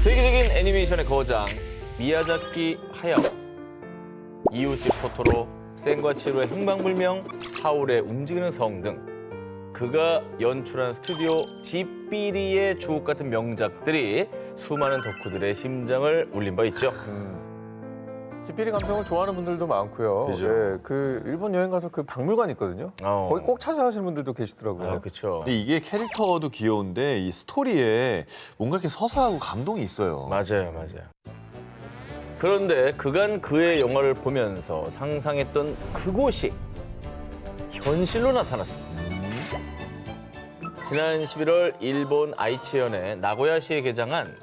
세계적인 애니메이션의 거장 미야자키 하야오, 이웃집 토토로, 센과 치히로의 행방불명, 하울의 움직이는 성 등 그가 연출한 스튜디오 지삐리의 주옥 같은 명작들이 수많은 덕후들의 심장을 울린 바 있죠. 지피리 감성을 좋아하는 분들도 많고요. 그죠. 예, 그 일본 여행 가서 그 박물관 있거든요. 거기 꼭 찾아가시는 분들도 계시더라고요. 그렇죠. 근데 이게 캐릭터도 귀여운데 이 스토리에 뭔가 이렇게 서사하고 감동이 있어요. 맞아요. 그런데 그간 그의 영화를 보면서 상상했던 그곳이 현실로 나타났습니다. 지난 11월 일본 아이치현의 나고야시에 개장한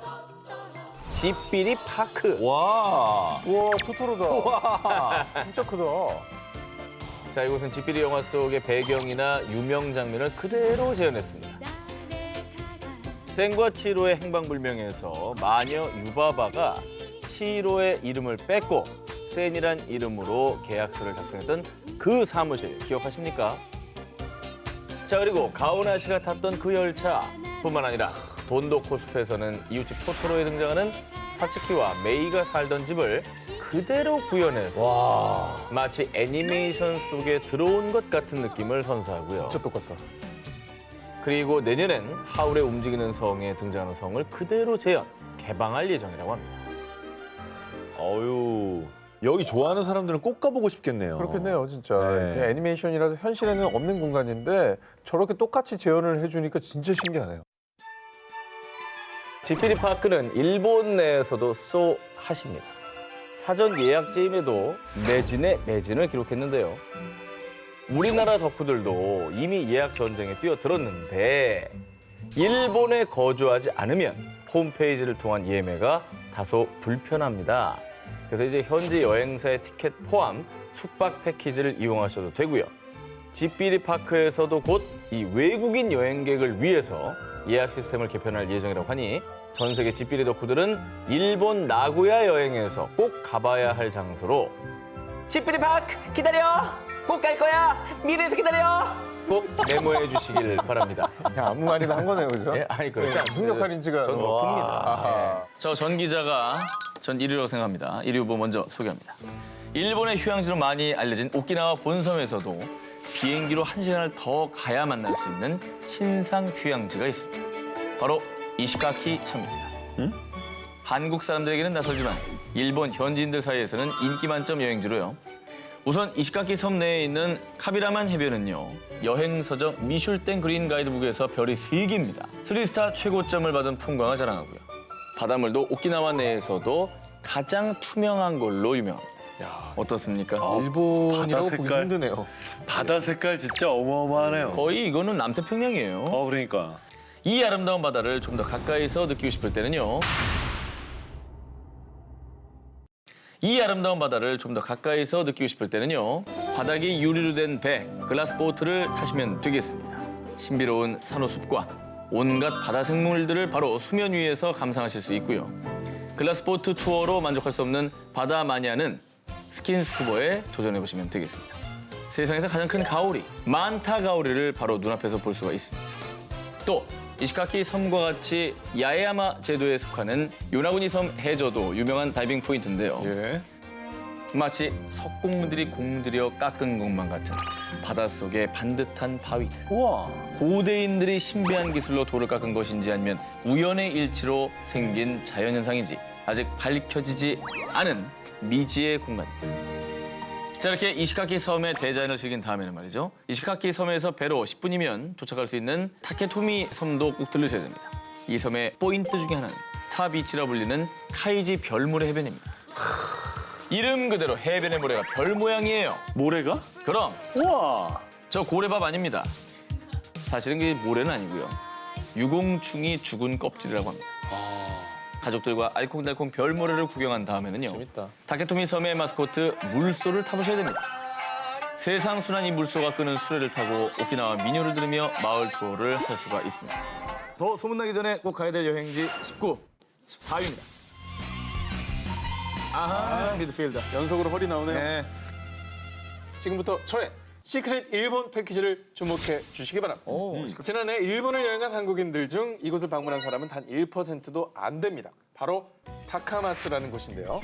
지삐리 파크. 와. 우와, 토토로다. 와, 진짜 크다. 자, 이곳은 지삐리 영화 속의 배경이나 유명 장면을 그대로 재현했습니다. 센과 치히로의 행방불명에서 마녀 유바바가 치히로의 이름을 뺏고 센이란 이름으로 계약서를 작성했던 그 사무실 기억하십니까? 자, 그리고 가오나 씨가 탔던 그 열차뿐만 아니라 돈도코 숲에서는 이웃집 토토로에 등장하는 사츠키와 메이가 살던 집을 그대로 구현해서 마치 애니메이션 속에 들어온 것 같은 느낌을 선사하고요. 진짜 똑같다. 그리고 내년엔 하울의 움직이는 성에 등장하는 성을 그대로 재현, 개방할 예정이라고 합니다. 어유. 여기 좋아하는 사람들은 꼭 가보고 싶겠네요. 그렇겠네요, 진짜. 네. 이게 애니메이션이라서 현실에는 없는 공간인데 저렇게 똑같이 재현을 해주니까 진짜 신기하네요. 지피리 파크는 일본 내에서도 쏘 핫입니다. 사전 예약 제임에도 매진의 매진을 기록했는데요. 우리나라 덕후들도 이미 예약 전쟁에 뛰어들었는데 일본에 거주하지 않으면 홈페이지를 통한 예매가 다소 불편합니다. 그래서 이제 현지 여행사의 티켓 포함 숙박 패키지를 이용하셔도 되고요. 지삐리 파크에서도 곧 이 외국인 여행객을 위해서 예약 시스템을 개편할 예정이라고 하니 전 세계 지삐리 덕후들은 일본 나고야 여행에서 꼭 가봐야 할 장소로 지삐리 파크 기다려! 꼭 갈 거야! 미래에서 기다려! 꼭 메모해 주시길 바랍니다. 그냥 아무 말이나 한 거네요, 그죠? 예, 아니 그렇지 않습니다. 무슨 역할인지가. 전 덕후입니다. 아하. 저 전 기자가 전 1위라고 생각합니다. 1위 후보 먼저 소개합니다. 일본의 휴양지로 많이 알려진 오키나와 본섬에서도 비행기로 1시간을 더 가야 만날 수 있는 신상 휴양지가 있습니다. 바로 이시가키 섬입니다. 한국 사람들에게는 낯설지만 일본 현지인들 사이에서는 인기 만점 여행지로요. 우선 이시가키 섬 내에 있는 카비라만 해변은요. 여행 서적 미슐땡 그린 가이드북에서 별이 3개입니다. 3스타 최고점을 받은 풍광을 자랑하고요. 바닷물도 오키나와 내에서도 가장 투명한 걸로 유명합니다. 어떻습니까? 일본이라고 바다 보기 색깔. 힘드네요. 바다 색깔 진짜 어마어마하네요. 거의 이거는 남태평양이에요. 그러니까. 이 아름다운 바다를 좀 더 가까이서 느끼고 싶을 때는요. 바닥이 유리로 된 배, 글라스 보트를 타시면 되겠습니다. 신비로운 산호숲과 온갖 바다 생물들을 바로 수면 위에서 감상하실 수 있고요. 글라스 보트 투어로 만족할 수 없는 바다 마니아는 스킨스쿠버에 도전해보시면 되겠습니다. 세상에서 가장 큰 가오리, 만타 가오리를 바로 눈앞에서 볼 수가 있습니다. 또 이시가키 섬과 같이 야에야마 제도에 속하는 요나구니 섬 해저도 유명한 다이빙 포인트인데요. 예. 마치 석공들이 공들여 깎은 것만 같은 바닷속의 반듯한 바위들. 우와. 고대인들이 신비한 기술로 돌을 깎은 것인지 아니면 우연의 일치로 생긴 자연현상인지 아직 밝혀지지 않은 미지의 공간입니다. 자, 이렇게 이시가키 섬의 대자연을 즐긴 다음에는 말이죠. 이시가키 섬에서 배로 10분이면 도착할 수 있는 타케토미 섬도 꼭 들르셔야 됩니다. 이 섬의 포인트 중에 하나는 스타비치라 불리는 카이지 별모래 해변입니다. 이름 그대로 해변의 모래가 별 모양이에요. 모래가? 그럼 우와. 저 고래밥 아닙니다. 사실은 그게 모래는 아니고요. 유공충이 죽은 껍질이라고 합니다. 가족들과 알콩달콩 별모래를 구경한 다음에는요. 재밌다. 타케토미 섬의 마스코트 물소를 타보셔야 됩니다. 세상 순환 이 물소가 끄는 수레를 타고 오키나와 민요를 들으며 마을 투어를 할 수가 있습니다. 더 소문나기 전에 꼭 가야 될 여행지 19, 14위입니다. 아하, 미드필더. 연속으로 허리 나오네요. 네. 지금부터 저의 시크릿 일본 패키지를 주목해 주시기 바랍니다. 지난해 일본을 여행한 한국인들 중 이곳을 방문한 사람은 단 1%도 안 됩니다. 바로 다카마스라는 곳인데요.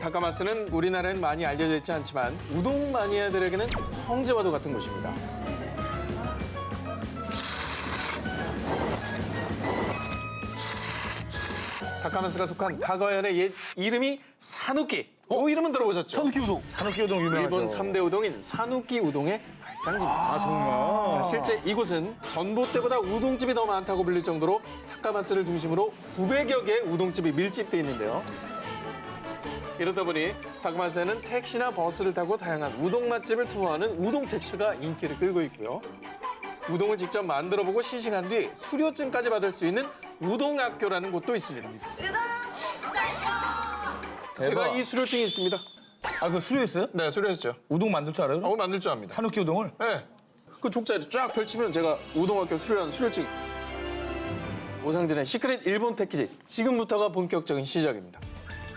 다카마스는 우리나라엔 많이 알려져 있지 않지만 우동 마니아들에게는 성지와도 같은 곳입니다. 다카마스가 속한 가가현의 옛 이름이 사누키. 이 이름은 들어보셨죠? 산우키 우동. 산후기 우동 유명하죠. 일본 3대 우동인 사누키 우동의 발상지입니다. 아, 정말. 자, 실제 이곳은 전봇대보다 우동집이 더 많다고 불릴 정도로 다카마스를 중심으로 900여 개의 우동집이 밀집돼 있는데요. 이러다 보니 다카마스에는 택시나 버스를 타고 다양한 우동 맛집을 투어하는 우동 택시가 인기를 끌고 있고요. 우동을 직접 만들어보고 시식한 뒤 수료증까지 받을 수 있는 우동학교라는 곳도 있습니다. 제가 이 수료증이 있습니다. 아, 그 수료했어요? 네, 수료했죠. 우동 만들 줄 알아요? 만들 줄 압니다. 산후기 우동을? 네. 그 족자를 쫙 펼치면 제가 우동학교 수료한 수료증. 오상진의 시크릿 일본 패키지. 지금부터가 본격적인 시작입니다.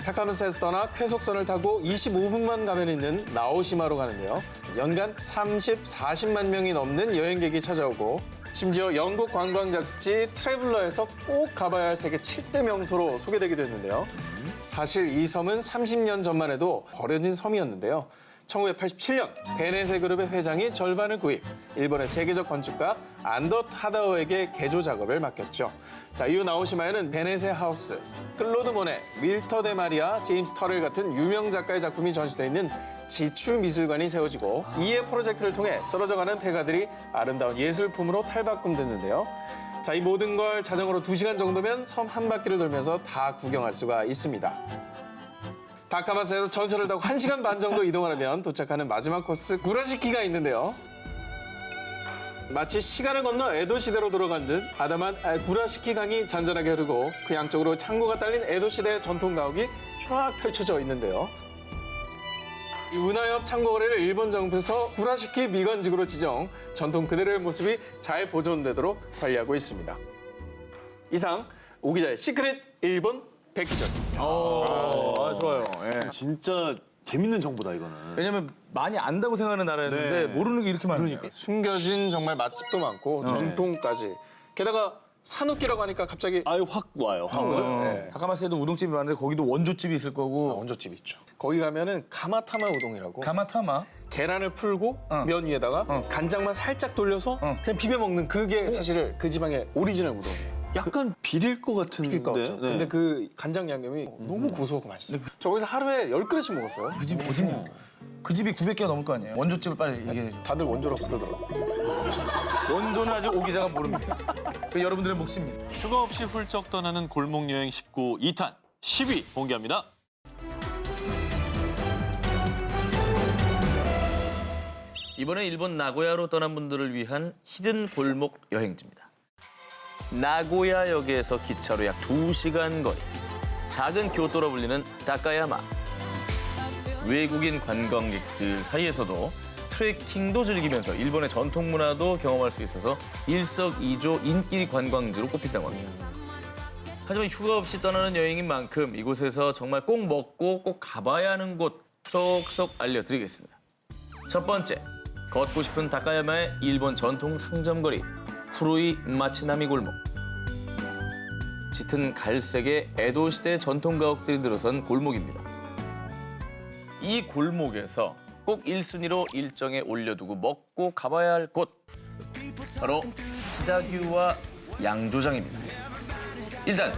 다카마스에서 떠나 쾌속선을 타고 25분만 가면 있는 나오시마로 가는데요. 연간 40만 명이 넘는 여행객이 찾아오고 심지어 영국 관광 잡지 트래블러에서 꼭 가봐야 할 세계 7대 명소로 소개되기도 했는데요. 사실 이 섬은 30년 전만 해도 버려진 섬이었는데요. 1987년 베네세 그룹의 회장이 절반을 구입, 일본의 세계적 건축가 안더 타다오에게 개조 작업을 맡겼죠. 자, 이후 나오시마에는 베네세 하우스, 클로드 모네, 밀터 데 마리아, 제임스 터렐 같은 유명 작가의 작품이 전시되어 있는 지추 미술관이 세워지고 이해 프로젝트를 통해 쓰러져가는 폐가들이 아름다운 예술품으로 탈바꿈됐는데요. 자, 이 모든 걸 자전거로 2시간 정도면 섬 한 바퀴를 돌면서 다 구경할 수가 있습니다. 다카마스에서 전철을 타고 1시간 반 정도 이동하면 도착하는 마지막 코스 구라시키가 있는데요. 마치 시간을 건너 에도 시대로 돌아간 듯 아담한 구라시키 강이 잔잔하게 흐르고 그 양쪽으로 창고가 딸린 에도 시대의 전통 가옥이 쫙 펼쳐져 있는데요. 이 운하엽 창고 거래를 일본 정부에서 구라시키 미관직으로 지정, 전통 그대로의 모습이 잘 보존되도록 관리하고 있습니다. 이상 오 기자의 시크릿 일본 패키지였습니다. 아, 좋아요. 예. 진짜 재밌는 정보다 이거는. 왜냐면 많이 안다고 생각하는 나라였는데 네. 모르는 게 이렇게 많으니까. 그러니까 숨겨진 정말 맛집도 많고 전통까지. 게다가 산후기라고 하니까 갑자기 아유 확 와요. 확 오죠? 와요. 네. 다카마스에도 우동집이 많은데 거기도 원조집이 있을 거고. 원조집 있죠. 거기 가면은 가마타마 우동이라고 가마타마. 계란을 풀고 면 위에다가 간장만 살짝 돌려서 그냥 비벼 먹는 그게 사실 그 지방의 오리지널 우동이에요. 약간 비릴 것 같은데. 비릴 것 같죠? 네. 근데 그 간장 양념이 너무 고소하고 맛있어요. 저 거기서 하루에 10그릇씩 먹었어요. 그 집이 어디냐? 그 집이 900개가 넘을 거 아니에요? 원조집을 빨리 얘기해 줘. 다들 원조라고 그러더라고요. 원조는 아직 오 기자가 모릅니다. 그 여러분들의 몫입니다. 휴가 없이 훌쩍 떠나는 골목 여행 19 2탄 10위 공개합니다. 이번에 일본 나고야로 떠난 분들을 위한 히든 골목 여행지입니다. 나고야역에서 기차로 약 2시간 거리, 작은 교토로 불리는 다카야마. 외국인 관광객들 사이에서도 트레킹도 즐기면서 일본의 전통 문화도 경험할 수 있어서 일석이조 인기 관광지로 꼽힌다고 합니다. 하지만 휴가 없이 떠나는 여행인 만큼 이곳에서 정말 꼭 먹고 꼭 가봐야 하는 곳 쏙쏙 알려드리겠습니다. 첫 번째, 걷고 싶은 다카야마의 일본 전통 상점거리 후루이 마치나미 골목. 짙은 갈색의 에도 시대 전통 가옥들이 들어선 골목입니다. 이 골목에서 꼭 1순위로 일정에 올려두고 먹고 가봐야 할 곳, 바로 히다규와 양조장입니다. 일단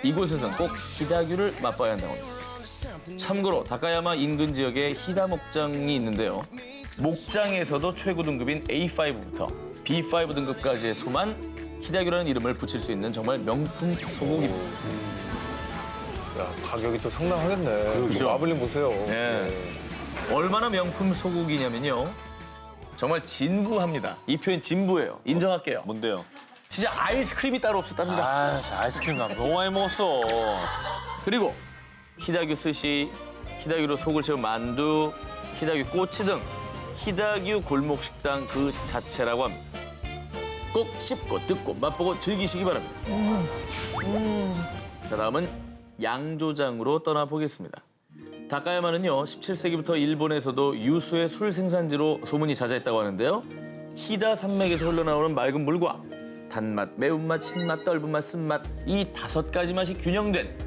이곳에선 꼭 히다규를 맛봐야 한다고 합니다. 참고로 다카야마 인근 지역에 히다 목장이 있는데요. 목장에서도 최고 등급인 A5부터 B5 등급까지의 소만 히다규라는 이름을 붙일 수 있는 정말 명품 소고기입니다. 야, 가격이 또 상당하겠네. 그죠? 마블링 보세요. 네. 얼마나 명품 소고기냐면요. 정말 진부합니다. 이 표현 진부예요. 인정할게요. 뭔데요? 진짜 아이스크림이 따로 없었답니다. 아, 아이스크림 나 너무 많이 먹었어. 그리고 히다규 스시, 히다규로 속을 채운 만두, 히다규 꼬치 등 히다규 골목 식당 그 자체라고 합니다. 꼭 씹고 듣고 맛보고 즐기시기 바랍니다. 자, 다음은 양조장으로 떠나보겠습니다. 다카야마는요, 17세기부터 일본에서도 유수의 술 생산지로 소문이 자자했다고 하는데요. 히다 산맥에서 흘러나오는 맑은 물과 단맛, 매운맛, 신맛, 떫은맛, 쓴맛 이 5가지 맛이 균형된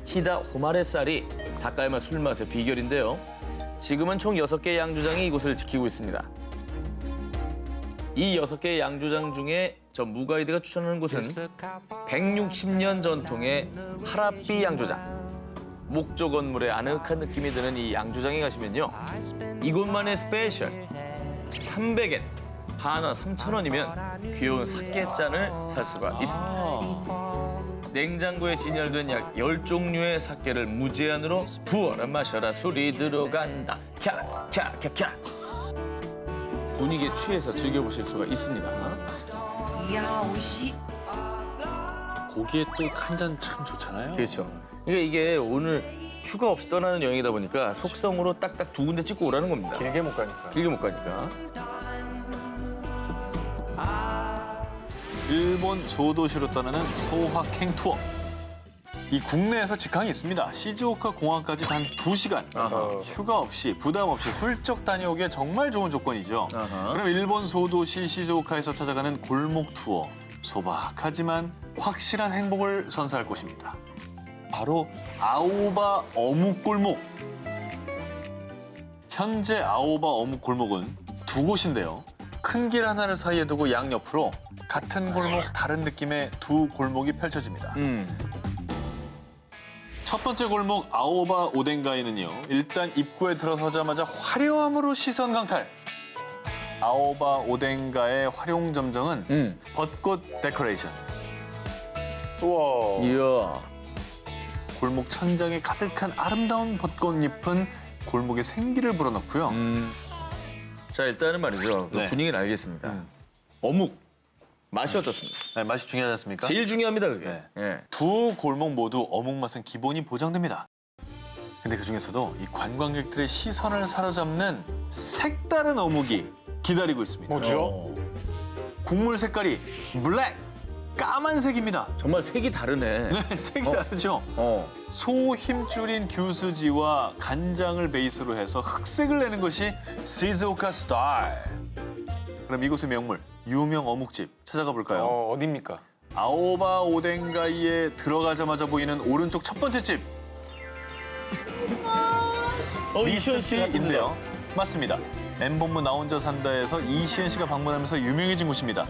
히다 호마레 쌀이 다카야마 술맛의 비결인데요. 지금은 총 6개의 양조장이 이곳을 지키고 있습니다. 이 6개의 양조장 중에 저 무가이드가 추천하는 곳은 160년 전통의 하라삐 양조장. 목조 건물의 아늑한 느낌이 드는 이 양조장에 가시면요. 이곳만의 스페셜 300엔, 하나 3,000원이면 귀여운 사케잔을 살 수가 있습니다. 냉장고에 진열된 약 10종류의 사케를 무제한으로 부어라 마셔라 술이 들어간다. 캬캬캬캬. 분위기에 취해서 즐겨보실 수가 있습니다. 이야, 오이시. 고기에 또 한 잔 참 좋잖아요. 그렇죠. 그러니까 이게 오늘 휴가 없이 떠나는 여행이다 보니까 속성으로 딱딱 2군데 찍고 오라는 겁니다. 길게 못 가니까. 길게 못 가니까. 일본 소도시로 떠나는 소확행 투어. 이 국내에서 직항이 있습니다. 시즈오카 공항까지 단 2시간. 아하. 휴가 없이 부담 없이 훌쩍 다녀오기에 정말 좋은 조건이죠. 아하. 그럼 일본 소도시 시즈오카에서 찾아가는 골목 투어. 소박하지만 확실한 행복을 선사할 곳입니다. 바로 아오바 어묵 골목. 현재 아오바 어묵 골목은 2곳인데요. 큰 길 하나를 사이에 두고 양옆으로 같은 골목 다른 느낌의 2 골목이 펼쳐집니다. 첫 번째 골목 아오바 오덴가이는요. 일단 입구에 들어서자마자 화려함으로 시선 강탈. 아오바 오덴가의 활용 점정은 벚꽃 데코레이션. 우와. 이야. 골목 천장에 가득한 아름다운 벚꽃잎은 골목에 생기를 불어넣고요. 자, 일단은 말이죠. 그 네. 분위기는 알겠습니다. 어묵. 맛이 어떻습니까? 네, 맛이 중요하지 않습니까? 제일 중요합니다, 그게. 네. 예. 2 골목 모두 어묵 맛은 기본이 보장됩니다. 근데 그중에서도 이 관광객들의 시선을 사로잡는 색다른 어묵이 기다리고 있습니다. 뭐죠? 국물 색깔이 블랙, 까만색입니다. 정말 색이 다르네. 네, 색이 다르죠? 어. 소 힘줄인 규스지와 간장을 베이스로 해서 흑색을 내는 것이 시즈오카 스타일. 그럼 이곳의 명물, 유명 어묵집 찾아가 볼까요? 어디입니까? 아오바 오덴가이에 들어가자마자 보이는 오른쪽 첫 번째 집. 이시연 씨 미스피인데요. 맞습니다. M본부 나 혼자 산다에서 이시연 씨가 방문하면서 유명해진 곳입니다.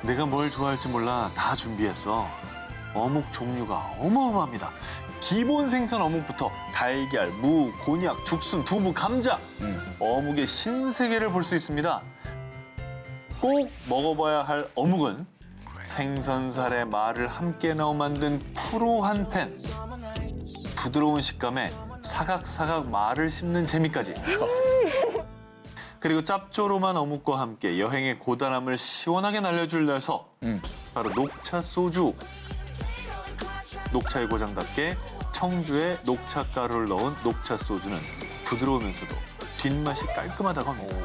내가 뭘 좋아할지 몰라 다 준비했어. 어묵 종류가 어마어마합니다. 기본 생선 어묵부터 달걀, 무, 곤약, 죽순, 두부, 감자. 어묵의 신세계를 볼 수 있습니다. 꼭 먹어봐야 할 어묵은 생선살에 말을 함께 넣어 만든 프로한 팬. 부드러운 식감에 사각사각 말을 씹는 재미까지. 그리고 짭조름한 어묵과 함께 여행의 고단함을 시원하게 날려줄 녀석. 바로 녹차 소주. 녹차의 고장답게 청주에 녹차 가루를 넣은 녹차 소주는 부드러우면서도 뒷맛이 깔끔하다고 합니다.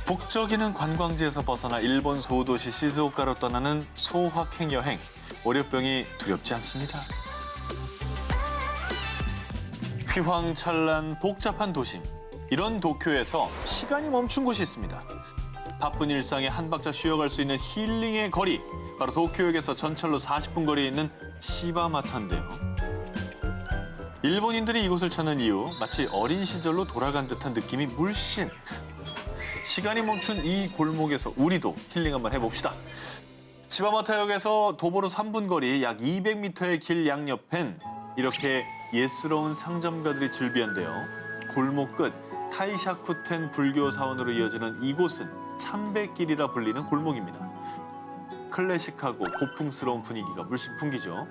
북적이는 관광지에서 벗어나 일본 소도시 시즈오카로 떠나는 소확행 여행. 월요병이 두렵지 않습니다. 휘황찬란 복잡한 도심. 이런 도쿄에서 시간이 멈춘 곳이 있습니다. 바쁜 일상에 한 박자 쉬어갈 수 있는 힐링의 거리. 바로 도쿄역에서 전철로 40분 거리에 있는 시바마타인데요. 일본인들이 이곳을 찾는 이유, 마치 어린 시절로 돌아간 듯한 느낌이 물씬. 시간이 멈춘 이 골목에서 우리도 힐링 한번 해봅시다. 시바마타역에서 도보로 3분 거리 약 200m의 길 양옆엔 이렇게 예스러운 상점가들이 즐비한데요. 골목 끝 타이샤쿠텐 불교 사원으로 이어지는 이곳은 참배길이라 불리는 골목입니다. 클래식하고 고풍스러운 분위기가 물씬 풍기죠.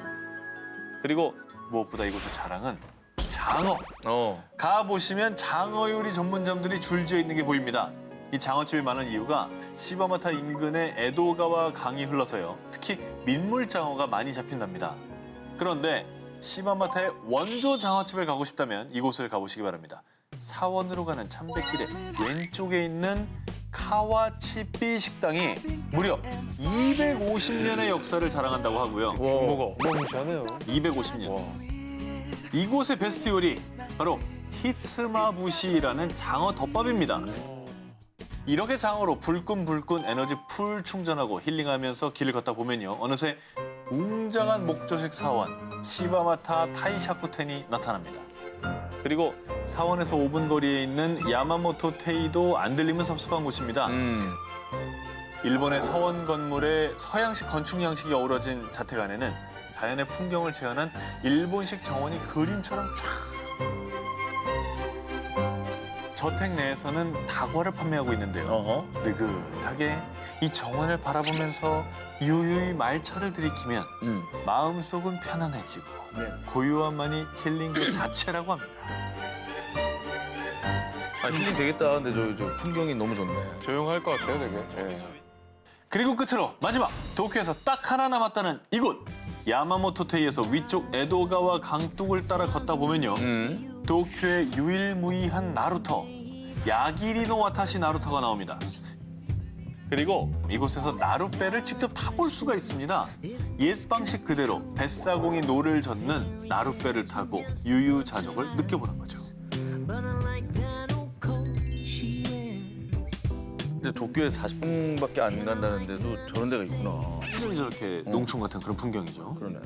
그리고 무엇보다 이곳의 자랑은 장어. 가보시면 장어 요리 전문점들이 줄지어 있는 게 보입니다. 이 장어집이 많은 이유가 시바마타 인근에 에도가와 강이 흘러서요. 특히 민물장어가 많이 잡힌답니다. 그런데 시바마타의 원조 장어집을 가고 싶다면 이곳을 가보시기 바랍니다. 사원으로 가는 참배길의 왼쪽에 있는 카와치삐 식당이 무려 250년의 역사를 자랑한다고 하고요. 뭐가 어마무시하네요. 250년. 이곳의 베스트 요리 바로 히츠마부시라는 장어 덮밥입니다. 이렇게 장어로 불끈불끈 에너지 풀 충전하고 힐링하면서 길을 걷다 보면요. 어느새 웅장한 목조식 사원, 시바마타 타이샤쿠텐이 나타납니다. 그리고 사원에서 5분 거리에 있는 야마모토 테이도 안 들리면 섭섭한 곳입니다. 일본의 서원 건물에 서양식 건축 양식이 어우러진 자택 안에는 자연의 풍경을 재현한 일본식 정원이 그림처럼 쫙. 저택 내에서는 다과를 판매하고 있는데요. 느긋하게 이 정원을 바라보면서 유유히 말차를 들이키면 마음속은 편안해지고 고요함만이 힐링 그 자체라고 합니다. 아, 힐링 되겠다. 근데 저 풍경이 너무 좋네. 조용할 것 같아요, 되게. 예. 그리고 끝으로 마지막 도쿄에서 딱 하나 남았다는 이곳 야마모토테이에서 위쪽 에도가와 강둑을 따라 걷다 보면요 도쿄의 유일무이한 나루터 야기리노 와타시 나루터가 나옵니다. 그리고 이곳에서 나룻배를 직접 타볼 수가 있습니다. 옛 방식 그대로 뱃사공이 노를 젓는 나룻배를 타고 유유자적을 느껴보는 거죠. 근데 도쿄에서 40분밖에 안 간다는데도 저런 데가 있구나. 완전히 저렇게 농촌 같은 그런 풍경이죠. 그러네.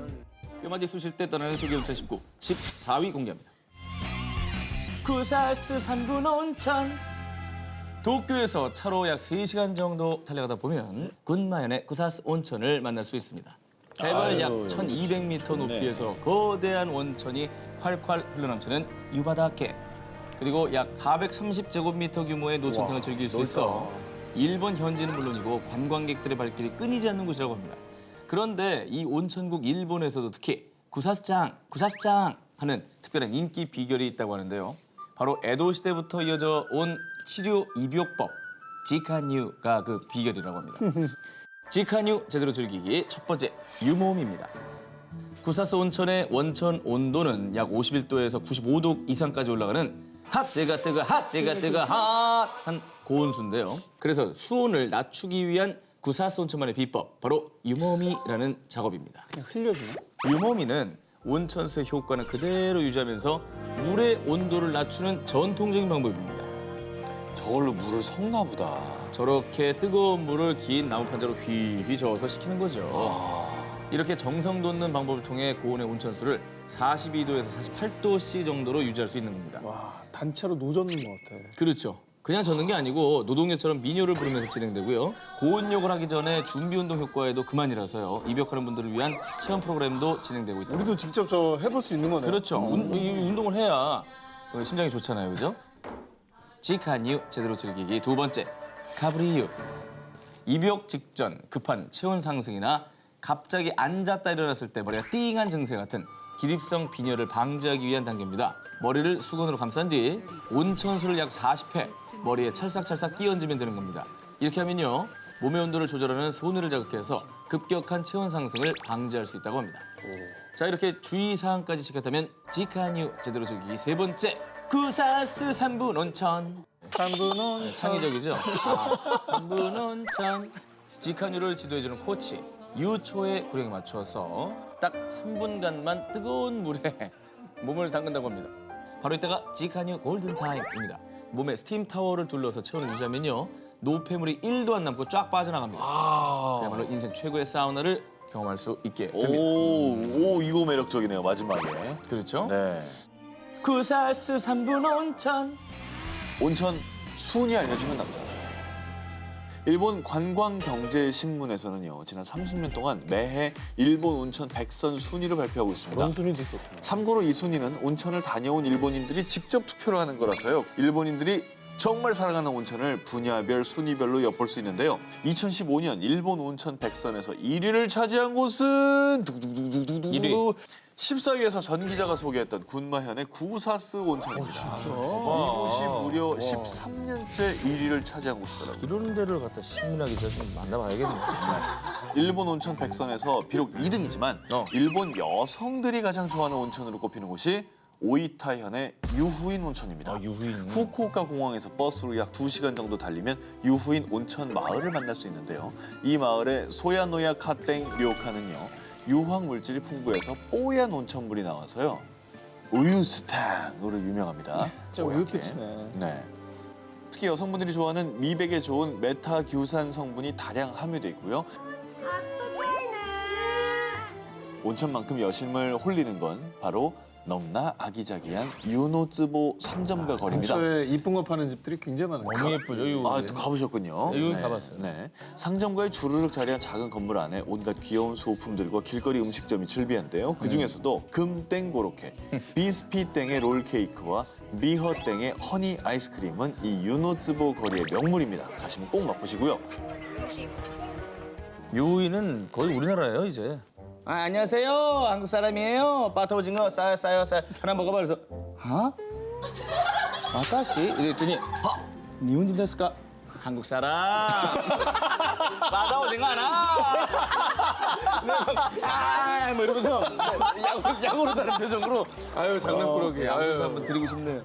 뼈마디 쑤실 때 떠나는 세계 온천 19 14위 공개합니다. 구사스 산분 온천. 도쿄에서 차로 약 3시간 정도 달려가다 보면 군마현의 구사스 온천을 만날 수 있습니다. 해발 약 1200m 높이에서 거대한 원천이 활활 흘러넘치는 유바다케. 그리고 약 430제곱미터 규모의 노천탕을 즐길 수 있어 일본 현지는 물론이고 관광객들의 발길이 끊이지 않는 곳이라고 합니다. 그런데 이 온천국 일본에서도 특히 구사스짱 하는 특별한 인기 비결이 있다고 하는데요. 바로 에도 시대부터 이어져 온 치료 입욕법 지카뉴가 그 비결이라고 합니다. 지카뉴 제대로 즐기기 첫 번째 유몸입니다. 구사스 온천의 원천 온도는 약 51도에서 95도 이상까지 올라가는 핫제가 뜨거 핫한 고온수인데요. 그래서 수온을 낮추기 위한 구사스 온천만의 비법 바로 유모미라는 작업입니다. 그냥 흘려주나? 유모미는 온천수의 효과는 그대로 유지하면서 물의 온도를 낮추는 전통적인 방법입니다. 저걸로 물을 섞나 보다. 저렇게 뜨거운 물을 긴 나무 판자로 휘휘 저어서 식히는 거죠. 이렇게 정성 돋는 방법을 통해 고온의 온천수를 42도에서 48도씨 정도로 유지할 수 있는 겁니다. 와, 단체로 노젓는 것 같아. 그렇죠. 그냥 젓는 게 아니고 노동요처럼 민요를 부르면서 진행되고요. 고온욕을 하기 전에 준비운동 효과에도 그만이라서요. 입욕하는 분들을 위한 체험 프로그램도 진행되고 있다. 우리도 직접 저 해볼 수 있는 거네요. 그렇죠. 이 운동을 해야 심장이 좋잖아요. 그죠? 지카뉴 제대로 즐기기. 두 번째, 가브리유. 입욕 직전 급한 체온 상승이나 갑자기 앉았다 일어났을 때 머리가 띵한 증세 같은 기립성 빈혈을 방지하기 위한 단계입니다. 머리를 수건으로 감싼 뒤 온천수를 약 40회 머리에 찰싹찰싹 끼얹으면 되는 겁니다. 이렇게 하면요. 몸의 온도를 조절하는 소뇌를 자극해서 급격한 체온 상승을 방지할 수 있다고 합니다. 자, 이렇게 주의사항까지 지켰다면 지카뉴 제대로 즐기기. 세 번째, 구사스 산분 온천. 산분 온천. 창의적이죠? 3분 온천. 지카뉴를 지도해주는 코치 유초의 구령에 맞춰서 딱 3분간만 뜨거운 물에 몸을 담근다고 합니다. 바로 이때가 지카뉴 골든타임입니다. 몸에 스팀 타워를 둘러서 체온을 유지하면요. 노폐물이 1도 안 남고 쫙 빠져나갑니다. 그야말로 인생 최고의 사우나를 경험할 수 있게 됩니다. 오, 이거 매력적이네요, 마지막에. 그렇죠? 네. 구사스 3분 온천. 온천 순위 알려주는 남자. 일본 관광경제신문에서는요, 지난 30년 동안 매해 일본 온천 100선 순위를 발표하고 있습니다. 그런 순위도 있었구나. 참고로 이 순위는 온천을 다녀온 일본인들이 직접 투표를 하는 거라서요. 일본인들이 정말 사랑하는 온천을 분야별 순위별로 엿볼 수 있는데요. 2015년 일본 온천 100선에서 1위를 차지한 곳은 두구두구두구두구 1위. 14위에서 전 기자가 소개했던 군마현의 구사스 온천입니다. 진짜? 이곳이 무려 13년째 1위를 차지한 곳이더라고요. 이런 데를 갖다 시민화 기자 좀 만나봐야겠네. 일본 온천 100선에서 비록 2등이지만 일본 여성들이 가장 좋아하는 온천으로 꼽히는 곳이 오이타현의 유후인 온천입니다. 유후인. 후쿠오카 공항에서 버스로 약 2시간 정도 달리면 유후인 온천 마을을 만날 수 있는데요. 이 마을의 소야노야 카땡 료카는요. 유황 물질이 풍부해서 뽀얀 온천물이 나와서요. 우유스탕으로 유명합니다. 진짜 우유패치네. 네. 특히 여성분들이 좋아하는 미백에 좋은 메타규산 성분이 다량 함유돼 있고요. 온천만큼 여심을 홀리는 건 바로 너무나 아기자기한 유노츠보 상점가 거리입니다. 근처에 이쁜 거 파는 집들이 굉장히 많아요. 너무 예쁘죠, 이거. 아, 또 가보셨군요. 이건 가봤어요. 네. 상점가에 주르륵 자리한 작은 건물 안에 온갖 귀여운 소품들과 길거리 음식점이 즐비한데요. 그 중에서도 금땡 고로케, 비스피땡의 롤케이크와 미허땡의 허니 아이스크림은 이 유노츠보 거리의 명물입니다. 가시면 꼭 맛보시고요. 유이는 거의 우리나라예요, 이제. 아, 안녕하세요. 한국 사람이에요. 바타 오징어 싸요. 하나 먹어봐. 그래서 아따씨 이랬더니 니혼진 데스까? 한국 사람. 바타 오징어 하나. 뭐 이러면서 야구르다는 표정으로 아유 장난꾸러기. 야구르 한번 드리고 싶네요.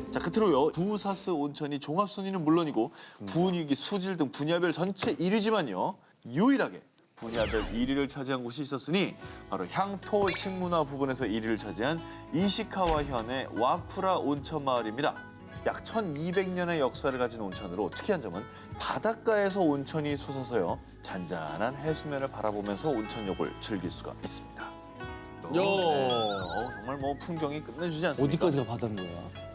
자, 끝으로요. 부사스 온천이 종합순위는 물론이고 분위기, 수질 등 분야별 전체 1위지만요. 유일하게 분야별 1위를 차지한 곳이 있었으니 바로 향토 식문화 부분에서 1위를 차지한 이시카와 현의 와쿠라 온천 마을입니다. 약 1200년의 역사를 가진 온천으로 특이한 점은 바닷가에서 온천이 솟아서요. 잔잔한 해수면을 바라보면서 온천욕을 즐길 수가 있습니다. 정말 뭐 풍경이 끝내주지 않습니까? 어디까지가 바다인 거야?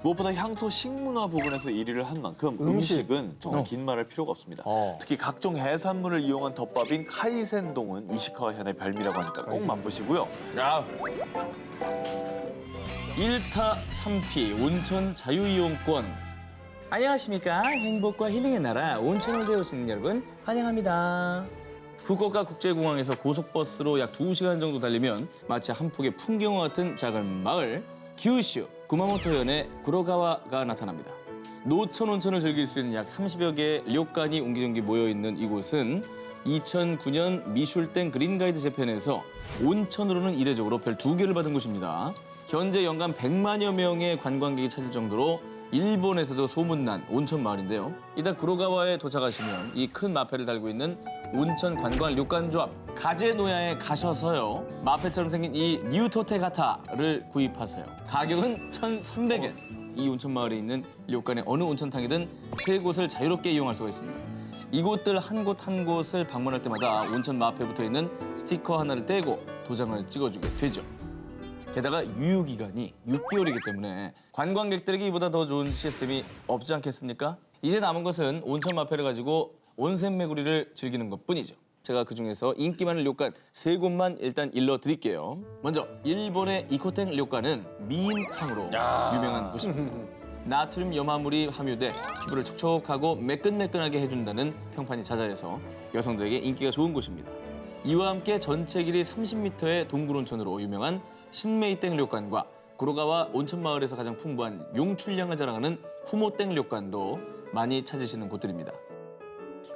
무엇보다 향토 식문화 부분에서 1위를 한 만큼 음식은 정말 긴 말할 필요가 없습니다. 특히 각종 해산물을 이용한 덮밥인 카이센동은 이시카와 현의 별미라고 하니까 꼭 맛보시고요. 일타삼피 온천 자유이용권. 안녕하십니까. 행복과 힐링의 나라 온천을 배우시는 여러분 환영합니다. 후쿠오카 국제공항에서 고속버스로 약 2시간 정도 달리면 마치 한 폭의 풍경과 같은 작은 마을 규슈 구마모토현의 구로가와가 나타납니다. 노천 온천을 즐길 수 있는 약 30여 개의 료칸이 옹기종기 모여있는 이곳은 2009년 미슐땡 그린가이드 재팬에서 온천으로는 이례적으로 별 2개를 받은 곳입니다. 현재 연간 100만여 명의 관광객이 찾을 정도로 일본에서도 소문난 온천 마을인데요. 이따 구로가와에 도착하시면 이 큰 마패를 달고 있는 온천 관광 료칸 조합 가제노야에 가셔서요. 마패처럼 생긴 이 뉴토테가타를 구입하세요. 가격은 1,300엔. 이 온천 마을에 있는 료칸의 어느 온천탕이든 3곳을 자유롭게 이용할 수가 있습니다. 이곳들 한 곳 한 곳을 방문할 때마다 온천 마패에 붙어 있는 스티커 하나를 떼고 도장을 찍어주게 되죠. 게다가 유효기간이 6개월이기 때문에 관광객들에게 이보다 더 좋은 시스템이 없지 않겠습니까? 이제 남은 것은 온천 마패를 가지고 온센 메구리를 즐기는 것뿐이죠. 제가 그중에서 인기 많은 료칸 3곳만 일단 일러드릴게요. 먼저 일본의 이코텐 료칸은 미인탕으로 유명한 곳입니다. 나트륨 염화물이 함유돼 피부를 촉촉하고 매끈매끈하게 해준다는 평판이 자자해서 여성들에게 인기가 좋은 곳입니다. 이와 함께 전체 길이 30m의 동굴 온천으로 유명한 신메이땡 료칸과 구로가와 온천 마을에서 가장 풍부한 용출량을 자랑하는 후모땡 료칸도 많이 찾으시는 곳들입니다.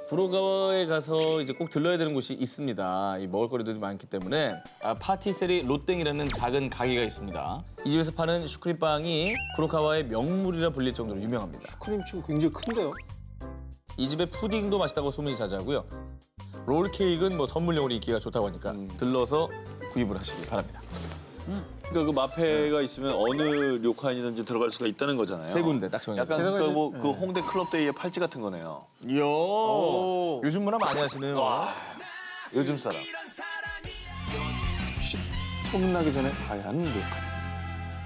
구로가와에 가서 이제 꼭 들러야 되는 곳이 있습니다. 이 먹을거리들이 많기 때문에 파티세리 로땡이라는 작은 가게가 있습니다. 이 집에서 파는 슈크림빵이 구로가와의 명물이라 불릴 정도로 유명합니다. 크림치고 굉장히 큰데요. 이 집의 푸딩도 맛있다고 소문이 자자하고요. 롤케이크는 뭐 선물용으로 인기가 좋다고 하니까 들러서 구입을 하시기 바랍니다. 그러니까 그 마패가 있으면 어느 료칸이든지 들어갈 수가 있다는 거잖아요. 3군데 딱 정해서. 약간 그 홍대 클럽데이의 팔찌 같은 거네요. 이야, 요즘 문화 많이 하시네요. 요즘 사람. 소문나기 전에 가야 하는 료칸.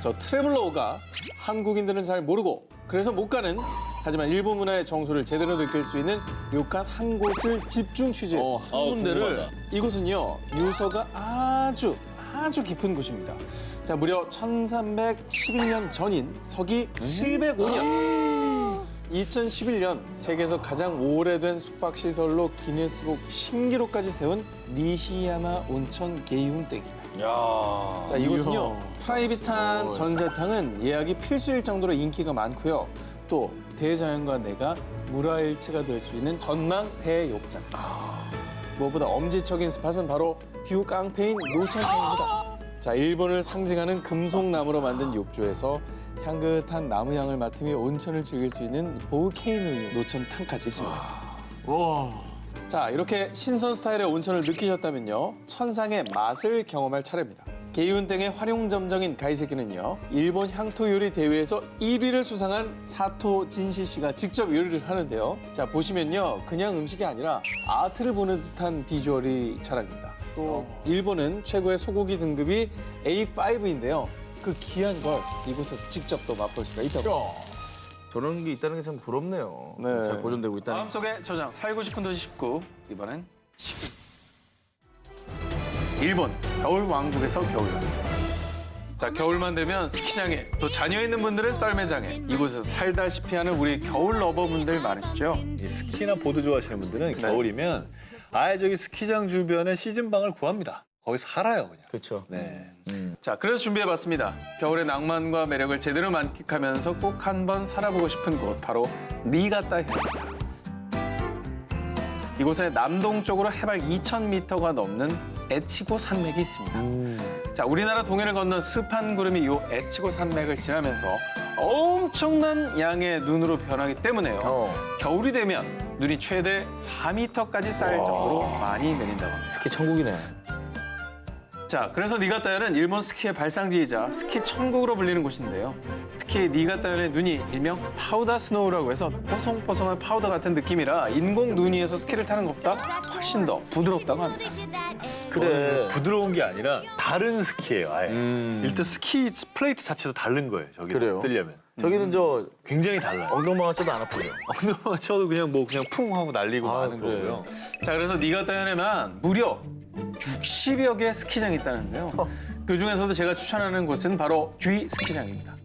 저 트래블러가 한국인들은 잘 모르고 그래서 못 가는 하지만 일본 문화의 정수를 제대로 느낄 수 있는 료칸 한 곳을 집중 취재했습니다. 한 군데를 이곳은요 유서가 아주 깊은 곳입니다. 자 무려 1311년 전인 서기 705년 2011년 세계에서 가장 오래된 숙박시설로 기네스북 신기록까지 세운 니시야마 온천 게이훈땡이다. 자 이곳은요 프라이빗한 전세탕은 예약이 필수일 정도로 인기가 많고요. 또 대자연과 내가 물화일체가 될 수 있는 전망 대욕장. 무엇보다 엄지척인 스팟은 바로 뷰 깡패인 노천탕입니다. 자 일본을 상징하는 금속나무로 만든 욕조에서 향긋한 나무향을 맡으며 온천을 즐길 수 있는 보우케이누 노천탕까지 있습니다. 자 이렇게 신선 스타일의 온천을 느끼셨다면요 천상의 맛을 경험할 차례입니다. 게이훈땡의 활용점정인 가이세키는요 일본 향토 요리 대회에서 1위를 수상한 사토 진시 씨가 직접 요리를 하는데요. 자 보시면요 그냥 음식이 아니라 아트를 보는 듯한 비주얼이 자랑입니다. 또 일본은 최고의 소고기 등급이 A5인데요. 그 귀한 걸 이곳에서 직접 또 맛볼 수가 있다고. 저런 게 있다는 게 참 부럽네요. 네. 잘 보존되고 있다는. 마음속에 저장 살고 싶은 도시 19 이번엔 10위. 일본 겨울 왕국에서 겨울. 자 겨울만 되면 스키장에 또 자녀 있는 분들은 썰매장에 이곳에서 살다시피 하는 우리 겨울 러버분들 많으시죠? 이 스키나 보드 좋아하시는 분들은 겨울이면 아예 저기 스키장 주변에 시즌방을 구합니다. 거기 살아요, 그냥. 그렇죠. 네. 자 그래서 준비해봤습니다. 겨울의 낭만과 매력을 제대로 만끽하면서 꼭 한번 살아보고 싶은 곳 바로 니가타현입니다. 이곳에 남동쪽으로 해발 2,000m가 넘는 에치고 산맥이 있습니다. 자 우리나라 동해를 건넌 습한 구름이 이 에치고 산맥을 지나면서 엄청난 양의 눈으로 변하기 때문에요. 겨울이 되면 눈이 최대 4m까지 쌓일 정도로 많이 내린다고 합니다. 스키 천국이네. 자, 그래서 니가타현은 일본 스키의 발상지이자 스키 천국으로 불리는 곳인데요. 특히 니가타현의 눈이 일명 파우더 스노우라고 해서 뽀송뽀송한 파우더 같은 느낌이라 인공 눈 위에서 스키를 타는 것보다 훨씬 더 부드럽다고 합니다. 그래. 부드러운 게 아니라 다른 스키예요, 아예. 일단 스키 플레이트 자체도 다른 거예요, 저기 그래요? 뜨려면. 저기는 저 굉장히 달라요. 엉덩방아 쳐도 안 아프죠? 엉덩이만 쳐도 그냥 쿵 하고 날리고 마는 그래. 거고요. 자, 그래서 니가타현에만 무려 60여 개의 스키장이 있다는데요. 그 중에서도 제가 추천하는 곳은 바로 G 스키장입니다.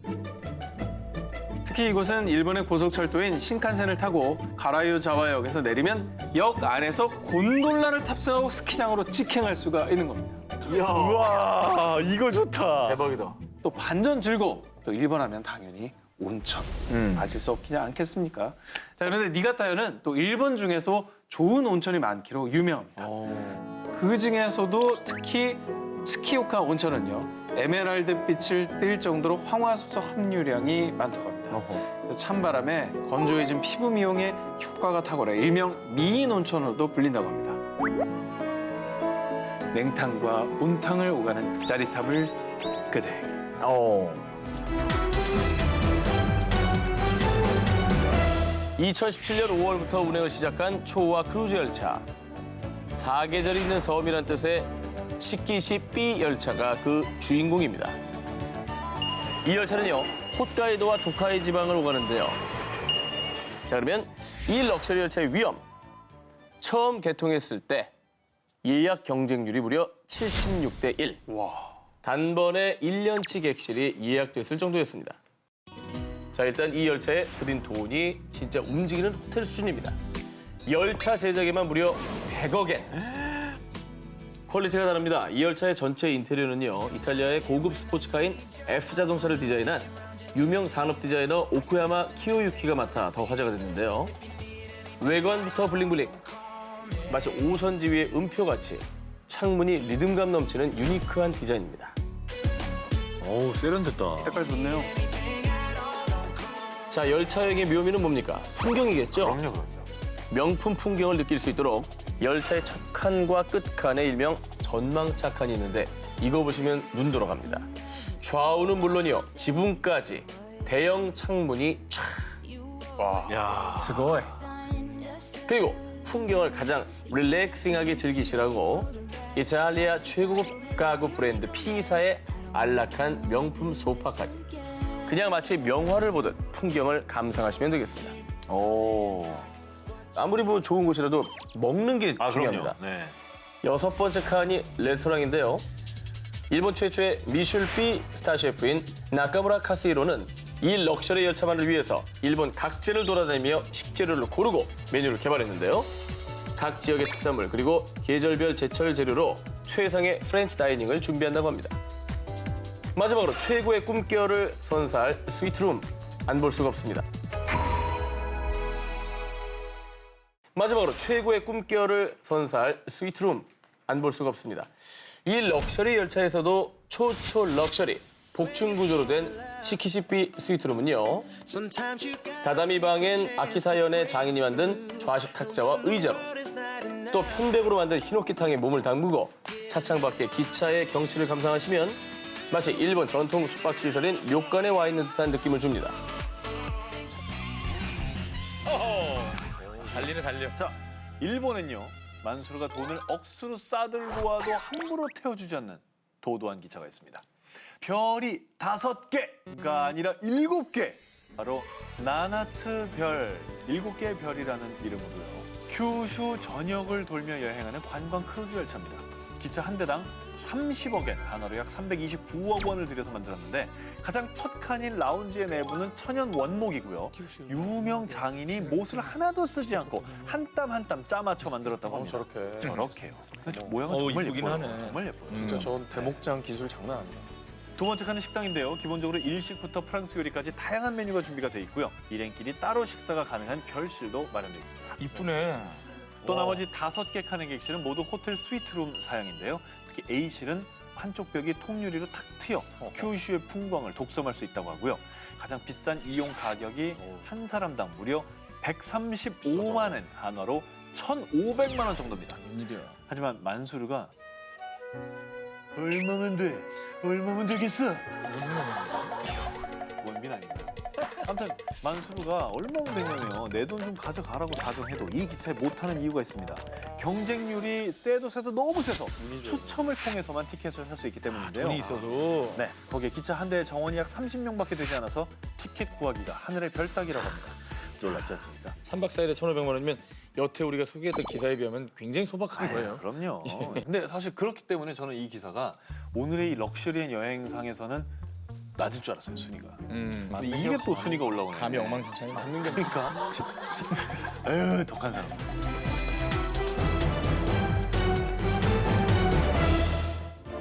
특히 이곳은 일본의 고속철도인 신칸센을 타고 가라유자와역에서 내리면 역 안에서 곤돌라를 탑승하고 스키장으로 직행할 수가 있는 겁니다. 우와, 이거 좋다. 대박이다. 또 반전 즐거움. 또 일본 하면 당연히 온천. 빠질 수 없지 않겠습니까? 자, 그런데 니가타현은 또 일본 중에서 좋은 온천이 많기로 유명합니다. 그 중에서도 특히 스키오카 온천은요. 에메랄드 빛을 띨 정도로 황화수소 함유량이 많다고 합니다. 찬바람에 건조해진 피부 미용에 효과가 탁월해 일명 미인 온천으로도 불린다고 합니다. 냉탕과 온탕을 오가는 짜릿함을 그대에게. 2017년 5월부터 운행을 시작한 초호화 크루즈 열차. 사계절이 있는 섬이란 뜻의 시키시 B 열차가 그 주인공입니다. 이 열차는요, 홋카이도와 도카이 지방을 오가는데요. 자, 그러면 이 럭셔리 열차의 위험. 처음 개통했을 때 예약 경쟁률이 무려 76대 1. 단번에 1년치 객실이 예약됐을 정도였습니다. 자, 일단 이 열차에 들인 돈이 진짜 움직이는 호텔 수준입니다. 열차 제작에만 무려 100억엔. 퀄리티가 다릅니다. 이 열차의 전체 인테리어는요, 이탈리아의 고급 스포츠카인 F자동차를 디자인한 유명 산업 디자이너 오쿠야마 키요유키가 맡아 더 화제가 됐는데요. 외관부터 블링블링. 마치 오선지 위의 음표같이 창문이 리듬감 넘치는 유니크한 디자인입니다. 어우, 세련됐다. 색깔 좋네요. 자, 열차 여행의 묘미는 뭡니까? 풍경이겠죠? 그럼요. 명품 풍경을 느낄 수 있도록 열차의 첫 칸과 끝 칸에 일명 전망차 칸이 있는데 이거 보시면 눈 돌아갑니다. 좌우는 물론이요, 지붕까지 대형 창문이 촤. 야, 스고이. 그리고 풍경을 가장 릴렉싱하게 즐기시라고 이탈리아 최고급 가구 브랜드 피사의 안락한 명품 소파까지. 그냥 마치 명화를 보듯 풍경을 감상하시면 되겠습니다. 아무리 뭐 좋은 곳이라도 먹는 게 중요합니다. 그럼요. 네. 6번째 칸이 레스토랑인데요. 일본 최초의 미슐비 스타 셰프인 나카무라 카스히로는 이 럭셔리 열차만을 위해서 일본 각지를 돌아다니며 식재료를 고르고 메뉴를 개발했는데요. 각 지역의 특산물 그리고 계절별 제철 재료로 최상의 프렌치 다이닝을 준비한다고 합니다. 마지막으로 최고의 꿈결을 선사할 스위트룸 안 볼 수가 없습니다. 마지막으로 최고의 꿈결을 선사할 스위트룸 안 볼 수가 없습니다. 이 럭셔리 열차에서도 초초 럭셔리 복층 구조로 된 시키시피 스위트룸은요. 다다미 방엔 아키사연의 장인이 만든 좌식 탁자와 의자로 또 편백으로 만든 히노키탕에 몸을 담그고 차창 밖의 기차의 경치를 감상하시면 마치 일본 전통 숙박시설인 료칸에 와 있는 듯한 느낌을 줍니다. 달리네, 달려. 자, 일본은요, 만수르가 돈을 억수로 싸들고 와도 함부로 태워주지 않는 도도한 기차가 있습니다. 별이 5개가 아니라 7개. 바로 나나츠 별, 7개의 별이라는 이름으로요. 큐슈 전역을 돌며 여행하는 관광 크루즈 열차입니다. 기차 한 대당 30억엔, 한화로 약 329억 원을 들여서 만들었는데 가장 첫 칸인 라운지의 내부는 천연 원목이고요. 유명 장인이 못을 하나도 쓰지 않고 한 땀 한 땀 짜맞춰 만들었다고 합니다. 저렇게요. 근데 모양은 정말 이쁘긴 예뻐요. 하네. 정말 예뻐요. 진짜 전 대목장 기술 장난 아니에요. 두 번째 칸은 식당인데요. 기본적으로 일식부터 프랑스 요리까지 다양한 메뉴가 준비가 돼 있고요. 일행끼리 따로 식사가 가능한 별실도 마련돼 있습니다. 이쁘네. 또 나머지 5개 칸의 객실은 모두 호텔 스위트룸 사양인데요. 특히 A실은 한쪽 벽이 통유리로 탁 트여 큐슈의 풍광을 독점할 수 있다고 하고요. 가장 비싼 이용 가격이 한 사람당 무려 135만 엔, 한화로 1,500만 원 정도입니다. 웬일이야. 하지만 만수르가 얼마면 돼? 얼마면 되겠어? 원빈 아닌가요? 아무튼 만수르가 얼마면 되냐면요. 내 돈 좀 가져가라고 사정해도 이 기차에 못 타는 이유가 있습니다. 경쟁률이 세도 너무 세서 추첨을 통해서만 티켓을 살 수 있기 때문인데요. 돈이 있어도. 네, 거기에 기차 한 대의 정원이 약 30명밖에 되지 않아서 티켓 구하기가 하늘의 별 따기라고 합니다. 놀랍지 않습니까? 3박 4일에 1,500만 원이면 여태 우리가 소개했던 기사에 비하면 굉장히 소박한 거예요. 그럼요. 근데 사실 그렇기 때문에 저는 이 기사가 오늘의 이 럭셔리한 여행상에서는 낮을 줄 알았어요, 순위가. 근데 이게 또 순위가 올라오네. 감이 엉망진창이 맞는 게 그러니까. 에휴, 독한 사람.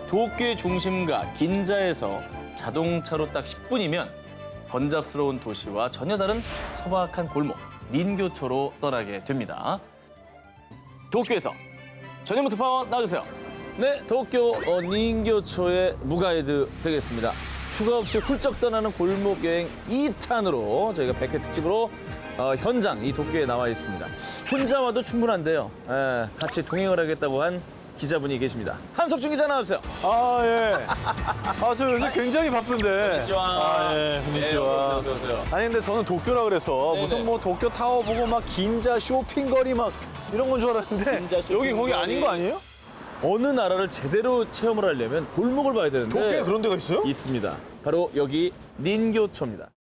도쿄의 중심가 긴자에서 자동차로 딱 10분이면 번잡스러운 도시와 전혀 다른 소박한 골목 닌교초로 떠나게 됩니다. 도쿄에서 전현무 특파원 나와주세요. 네, 도쿄 닌교초의 무가이드 되겠습니다. 휴가 없이 훌쩍 떠나는 골목 여행 2탄으로 저희가 100회 특집으로 현장 이 도쿄에 나와 있습니다. 혼자 와도 충분한데요. 같이 동행을 하겠다고 한 기자분이 계십니다. 한석준 기자 나와주세요. 아, 예. 아, 저 요새 굉장히 바쁜데. 아, 예, konnichiwa. 어서 오세요. 아니, 근데 저는 도쿄라 그래서 네네. 무슨 뭐 도쿄 타워 보고 막 긴자 쇼핑거리 막 이런 건 줄 알았는데 긴자 여기 쇼핑거리. 거기 아닌 거 아니에요? 어느 나라를 제대로 체험을 하려면 골목을 봐야 되는데 도쿄에 그런 데가 있어요? 있습니다. 바로 여기 닌교초입니다.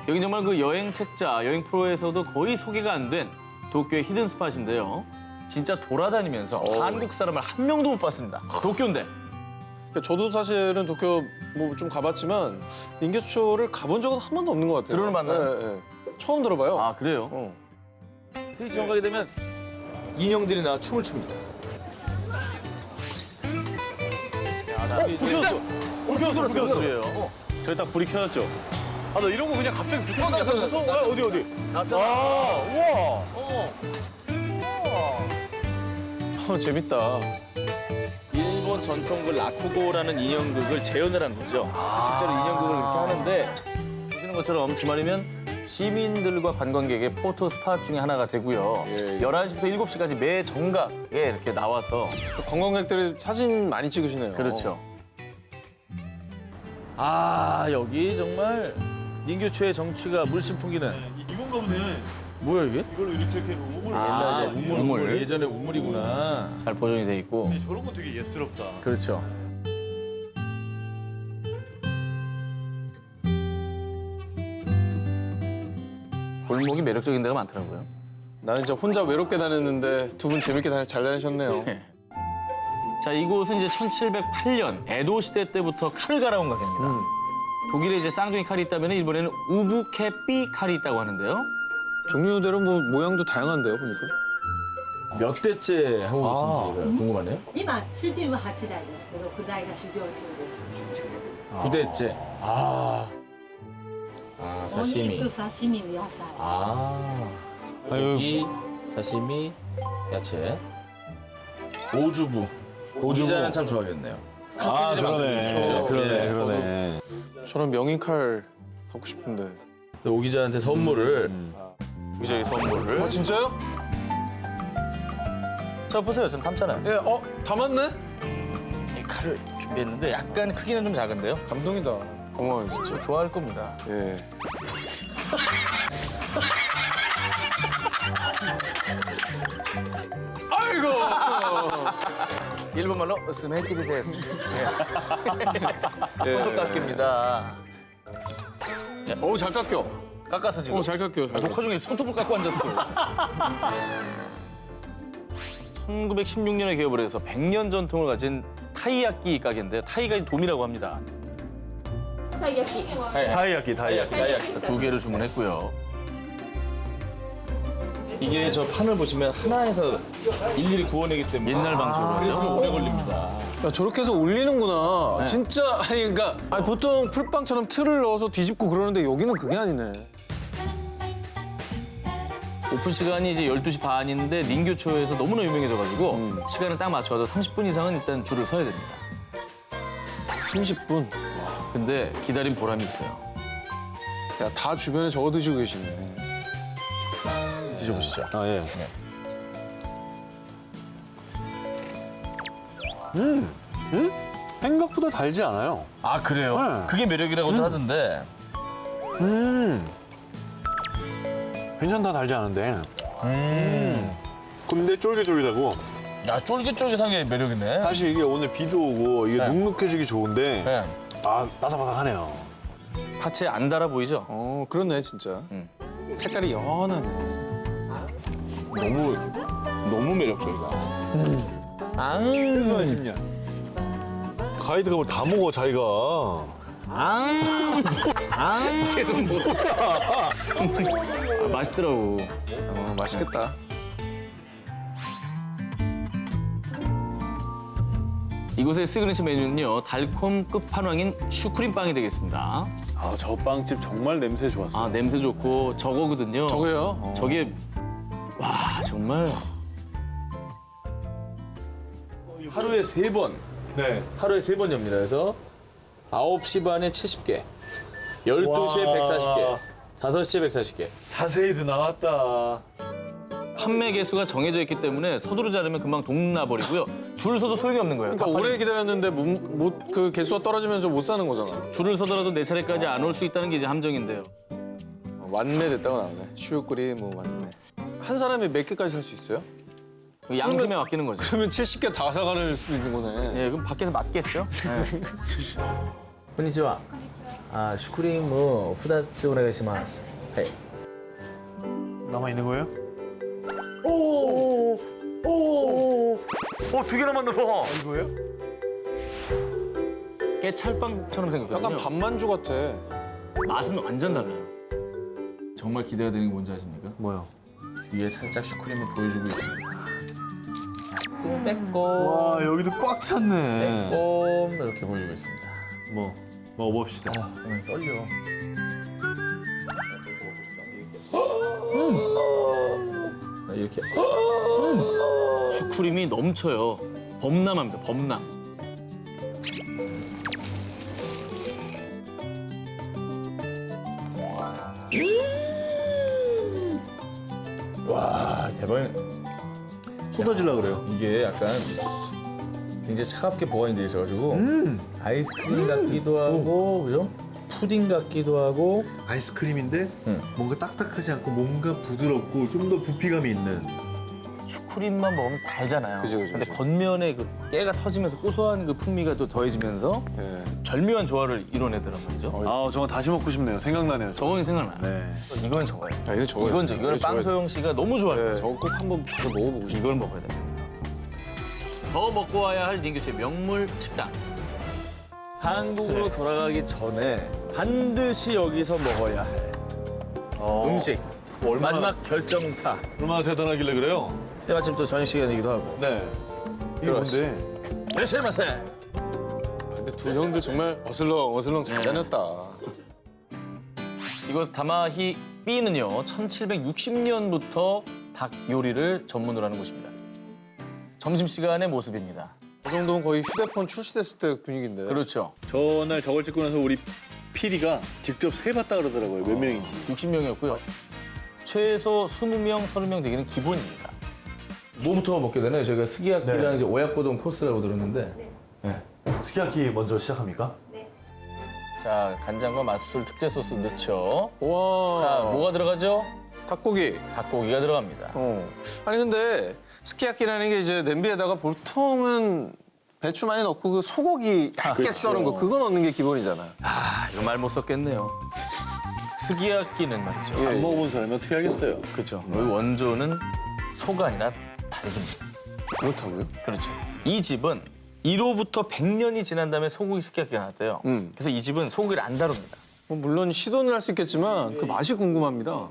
여기 정말 그 여행 책자, 여행 프로에서도 거의 소개가 안 된 도쿄의 히든 스팟인데요. 진짜 돌아다니면서 한국 사람을 한 명도 못 봤습니다. 도쿄인데. 그러니까 저도 사실은 도쿄 뭐 좀 가봤지만 닌교초를 가본 적은 한 번도 없는 것 같아요. 들어는 봤나요? 예, 예. 처음 들어봐요. 아, 그래요? 어. 3시 정각이 되면 인형들이 나와 춤을 춥니다. 불 켜졌어. 불 켜졌어. 불 켜졌어. 소리예요. 저희 딱 불이 켜졌죠? 아, 나 이런 거 그냥 갑자기 불 켜졌어. 나 무서워. 아, 어디? 나왔잖아. 아, 우와. 재밌다. 일본 전통 그 라쿠고라는 인형극을 재현을 한 거죠. 실제로 인형극을 이렇게 하는데 보시는 것처럼 주말이면 시민들과 관광객의 포토 스팟 중에 하나가 되고요. 11시부터 7시까지 매 정각에 이렇게 나와서 관광객들이 사진 많이 찍으시네요. 그렇죠. 아, 여기 정말 닌교초의 정취가 물씬 풍기는 이건가 보네. 뭐야 이게? 이걸로 이렇게 우물. 아, 옛날에 우물. 예전에 우물이구나. 잘 보존이 돼 있고. 저런 거 되게 예스럽다. 그렇죠. 골목이 매력적인 데가 많더라고요. 나는 진짜 혼자 외롭게 다녔는데 두 분 재밌게 잘 다니셨네요. 자, 이곳은 이제 1708년 에도 시대 때부터 칼을 갈아온 가게입니다. 독일에 이제 쌍둥이 칼이 있다면 일본에는 우부케삐 칼이 있다고 하는데요. 종류대로 뭐 모양도 다양한데요, 보니까. 몇 대째 하고 계신지가 궁금하네요. 今主人は8代ですけど9代が修行中です。 9대째. 아, お 사시미. 肉、刺身、野菜。 아, 아유. 고기, 사시미, 야채. 오주부. 오주부는 참 좋아하겠네요. 아, 그러네. 그러네. 저는 명인 칼 갖고 싶은데. 오 기자한테 선물을. 오 기자에게 선물을. 아, 진짜요? 자, 보세요. 전 담잖아요. 예, 담았네? 칼을 준비했는데 약간 크기는 좀 작은데요. 감동이다. 고마워요, 진짜. 좋아할 겁니다. 예. 아이고! 일본말로 스메키리 데스. 손톱 깎입니다. 어우, 잘 깎여. 깎아서 지금. 잘 깎여. 잘 녹화 중에 손톱을 깎고 앉았어. 1916년에 개업을 해서 100년 전통을 가진 타이야끼 가게인데 타이가 돔이라고 합니다. 다이야끼. 타이야끼 두 개를 주문했고요. 이게 저 판을 보시면 하나에서 일일이 구워내기 때문에 옛날 방식으로 그래서 오래 걸립니다. 야, 저렇게 해서 올리는구나. 진짜, 아니, 그러니까 보통 풀빵처럼 틀을 넣어서 뒤집고 그러는데 여기는 그게 아니네. 오픈 시간이 이제 12시 반인데 닌교초에서 너무나 유명해져가지고 시간을 딱 맞춰서 30분 이상은 일단 줄을 서야 됩니다. 30분. 근데 기다린 보람이 있어요. 야, 다 주변에 저거 드시고 계시네. 드셔보시죠. 아, 예. 생각보다 달지 않아요. 아 그래요? 네. 그게 매력이라고도 하던데. 괜찮다, 달지 않은데. 근데 쫄깃쫄깃하고. 야 쫄깃쫄깃한 게 매력이네. 사실 이게 오늘 비도 오고 이게 네. 눅눅해지기 좋은데 네. 아, 바삭바삭하네요. 파채 안 달아 보이죠? 그렇네, 진짜. 색깔이 연하네. 너무 매력적이다. 맛있냐? 가이드가 뭘 다 먹어, 자기가. 계속 맛있더라고. 맛있겠다. 이곳의 시그니처 메뉴는요 달콤 끝판왕인 슈크림빵이 되겠습니다. 아, 저 빵집 정말 냄새 좋았어요. 아 냄새 좋고 저거거든요. 저거요? 저게 와 정말 하루에 3번. 네. 하루에 3번 엽니다. 그래서 9시 반에 70개, 12시에 와. 140개, 5시에 140개. 자세히도 나왔다. 판매 개수가 정해져 있기 때문에 서두르지 않으면 금방 동나버리고요. 줄 서도 소용이 없는 거예요. 그러니까 오래 기다렸는데 그 개수가 떨어지면 좀 못 사는 거잖아. 줄을 서더라도 내 차례까지 안 올 수 있다는 게 이제 함정인데요. 완매 됐다고 나오네. 슈크림 완매. 한 사람이 몇 개까지 살 수 있어요? 양심에 맡기는 거죠. 그러면 70개 다 사갈 수도 있는 거네. 예, 그럼 밖에서 맞겠죠? konnichiwa. 아, 슈크림 뭐 후다츠 오네가시마스. 네. 남아 있는 거예요? 두 개 남았네, 이거예요? 깨찰빵처럼 생겼거든요. 약간 밥만주 같아. 맛은 완전 달라요. 정말 기대가 되는 게 뭔지 아십니까? 뭐요? 위에 살짝 슈크림을 보여주고 있습니다. 빼꼼, 와, 여기도 꽉 찼네. 빼꼼 이렇게 보여주고 있습니다. 뭐, 먹어봅시다. 오늘 떨려. 이렇게 슈크림이 넘쳐요. 범람합니다. 범람. 와 대박이네. 쏟아질라 그래요. 이게 약간 굉장히 차갑게 보관이 돼 있어가지고 아이스크림 같기도 하고 그죠? 푸딩 같기도 하고 아이스크림인데 뭔가 딱딱하지 않고 뭔가 부드럽고 좀 더 부피감이 있는. 슈크림만 먹으면 달잖아요. 그죠. 근데 겉면에 그 깨가 터지면서 고소한 그 풍미가 또 더해지면서 예. 절묘한 조화를 이뤄내더란 말이죠. 아, 저거 다시 먹고 싶네요. 생각나네요. 저건 생각나요. 네. 이건 저거예요. 이건 저거예요. 이거는 이거 저거예요. 빵소영 씨가 너무 좋아해요. 네, 저거 꼭 한번 가서 먹어보고 싶어. 이걸 먹어야 됩니다. 더 먹고 와야 할 닌교초의 명물 식당. 한국으로 돌아가기 전에 반드시 여기서 먹어야 할 음식. 마지막 결정타. 얼마나 대단하길래 그래요? 때마침 또 저녁 시간이기도 하고. 네. 이게 뭔데? 이라시마세. 근데 두 형들 정말 어슬렁 잘 네. 다녔다. 이곳 다마히 B는요 1760년부터 닭 요리를 전문으로 하는 곳입니다. 점심시간의 모습입니다. 그 정도면 거의 휴대폰 출시됐을 때 분위기인데. 그렇죠. 전날 저걸 찍고 나서 우리 피디가 직접 세봤다 그러더라고요. 몇 명인지. 60명이었고요. 최소 20명, 30명 되기는 기본입니다. 뭐부터 먹게 되나요? 저희가 스기야키랑 이제 오야코동 코스라고 들었는데. 네. 스키야키 먼저 시작합니까? 자, 간장과 맛술 특제 소스 넣죠. 와. 자, 뭐가 들어가죠? 닭고기. 닭고기가 들어갑니다. 아니 근데 스키야키라는 게 이제 냄비에다가 보통은 배추 많이 넣고 그 소고기 얇게 썰은 거 그거 넣는 게 기본이잖아. 아, 이거 말 못 썼겠네요. 스기야끼는 말이죠. 예. 안 먹어본 사람이 어떻게 알겠어요? 그렇죠. 여기 원조는 소가 아니라 닭입니다. 그렇다고요? 그렇죠. 이 집은 1호부터 100년이 지난 다음에 소고기 스키야키가 나왔대요. 그래서 이 집은 소고기를 안 다룹니다. 뭐 물론 시도는 할 수 있겠지만 그 맛이 궁금합니다.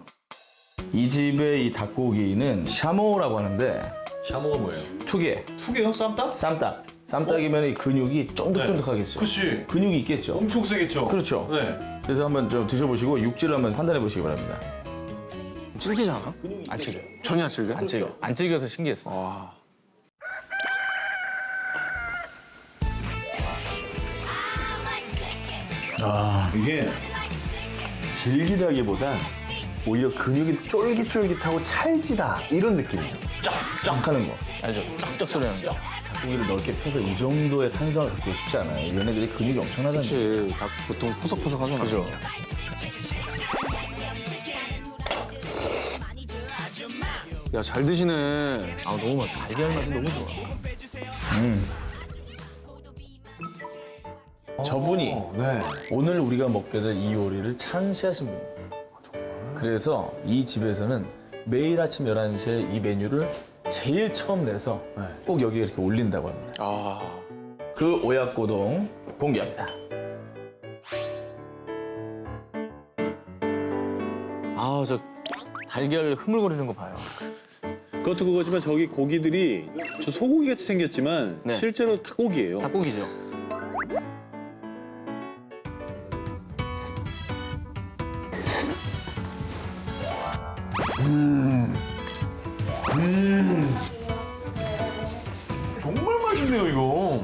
이 집의 이 닭고기는 샤모라고 하는데 샤모가 뭐예요? 투개, 투개요? 쌈딱? 쌈닭. 쌈닭이면 이 근육이 쫀득쫀득하겠죠. 그치. 근육이 있겠죠. 엄청 세겠죠? 그렇죠. 네. 그래서 한번 좀 드셔보시고 육질을 한번 판단해 보시기 바랍니다. 질기잖아? 안 질겨. 전혀 안 질겨? 안 질겨. 안 질겨서 신기했어. 와. 이게 질기다기보단 오히려 근육이 쫄깃쫄깃하고 찰지다 이런 느낌이에요. 쫙 하는 거. 알죠? 쫙쫙 소리 나는 거. 닭고기를 넓게 펴서 이 정도의 탄수화물 갖고 싶지 않아요. 얘네들이 근육이 엄청나다는 거. 그렇지. 닭 보통 포석포석 하잖아. 그죠? 야, 잘 드시네. 아, 너무 맛. 달걀 맛이 너무 좋아. 저분이 네. 오늘 우리가 먹게 될 이 요리를 창시하신 분입니다. 그래서 이 집에서는 매일 아침 11시에 이 메뉴를 제일 처음 내서 꼭 여기에 이렇게 올린다고 합니다. 아. 그 오야코동 공개합니다. 아, 저 달걀 흐물거리는 거 봐요. 그것도 그거지만 저기 고기들이 저 소고기 같이 생겼지만 네. 실제로 닭고기예요. 닭고기죠. 정말 맛있네요, 이거.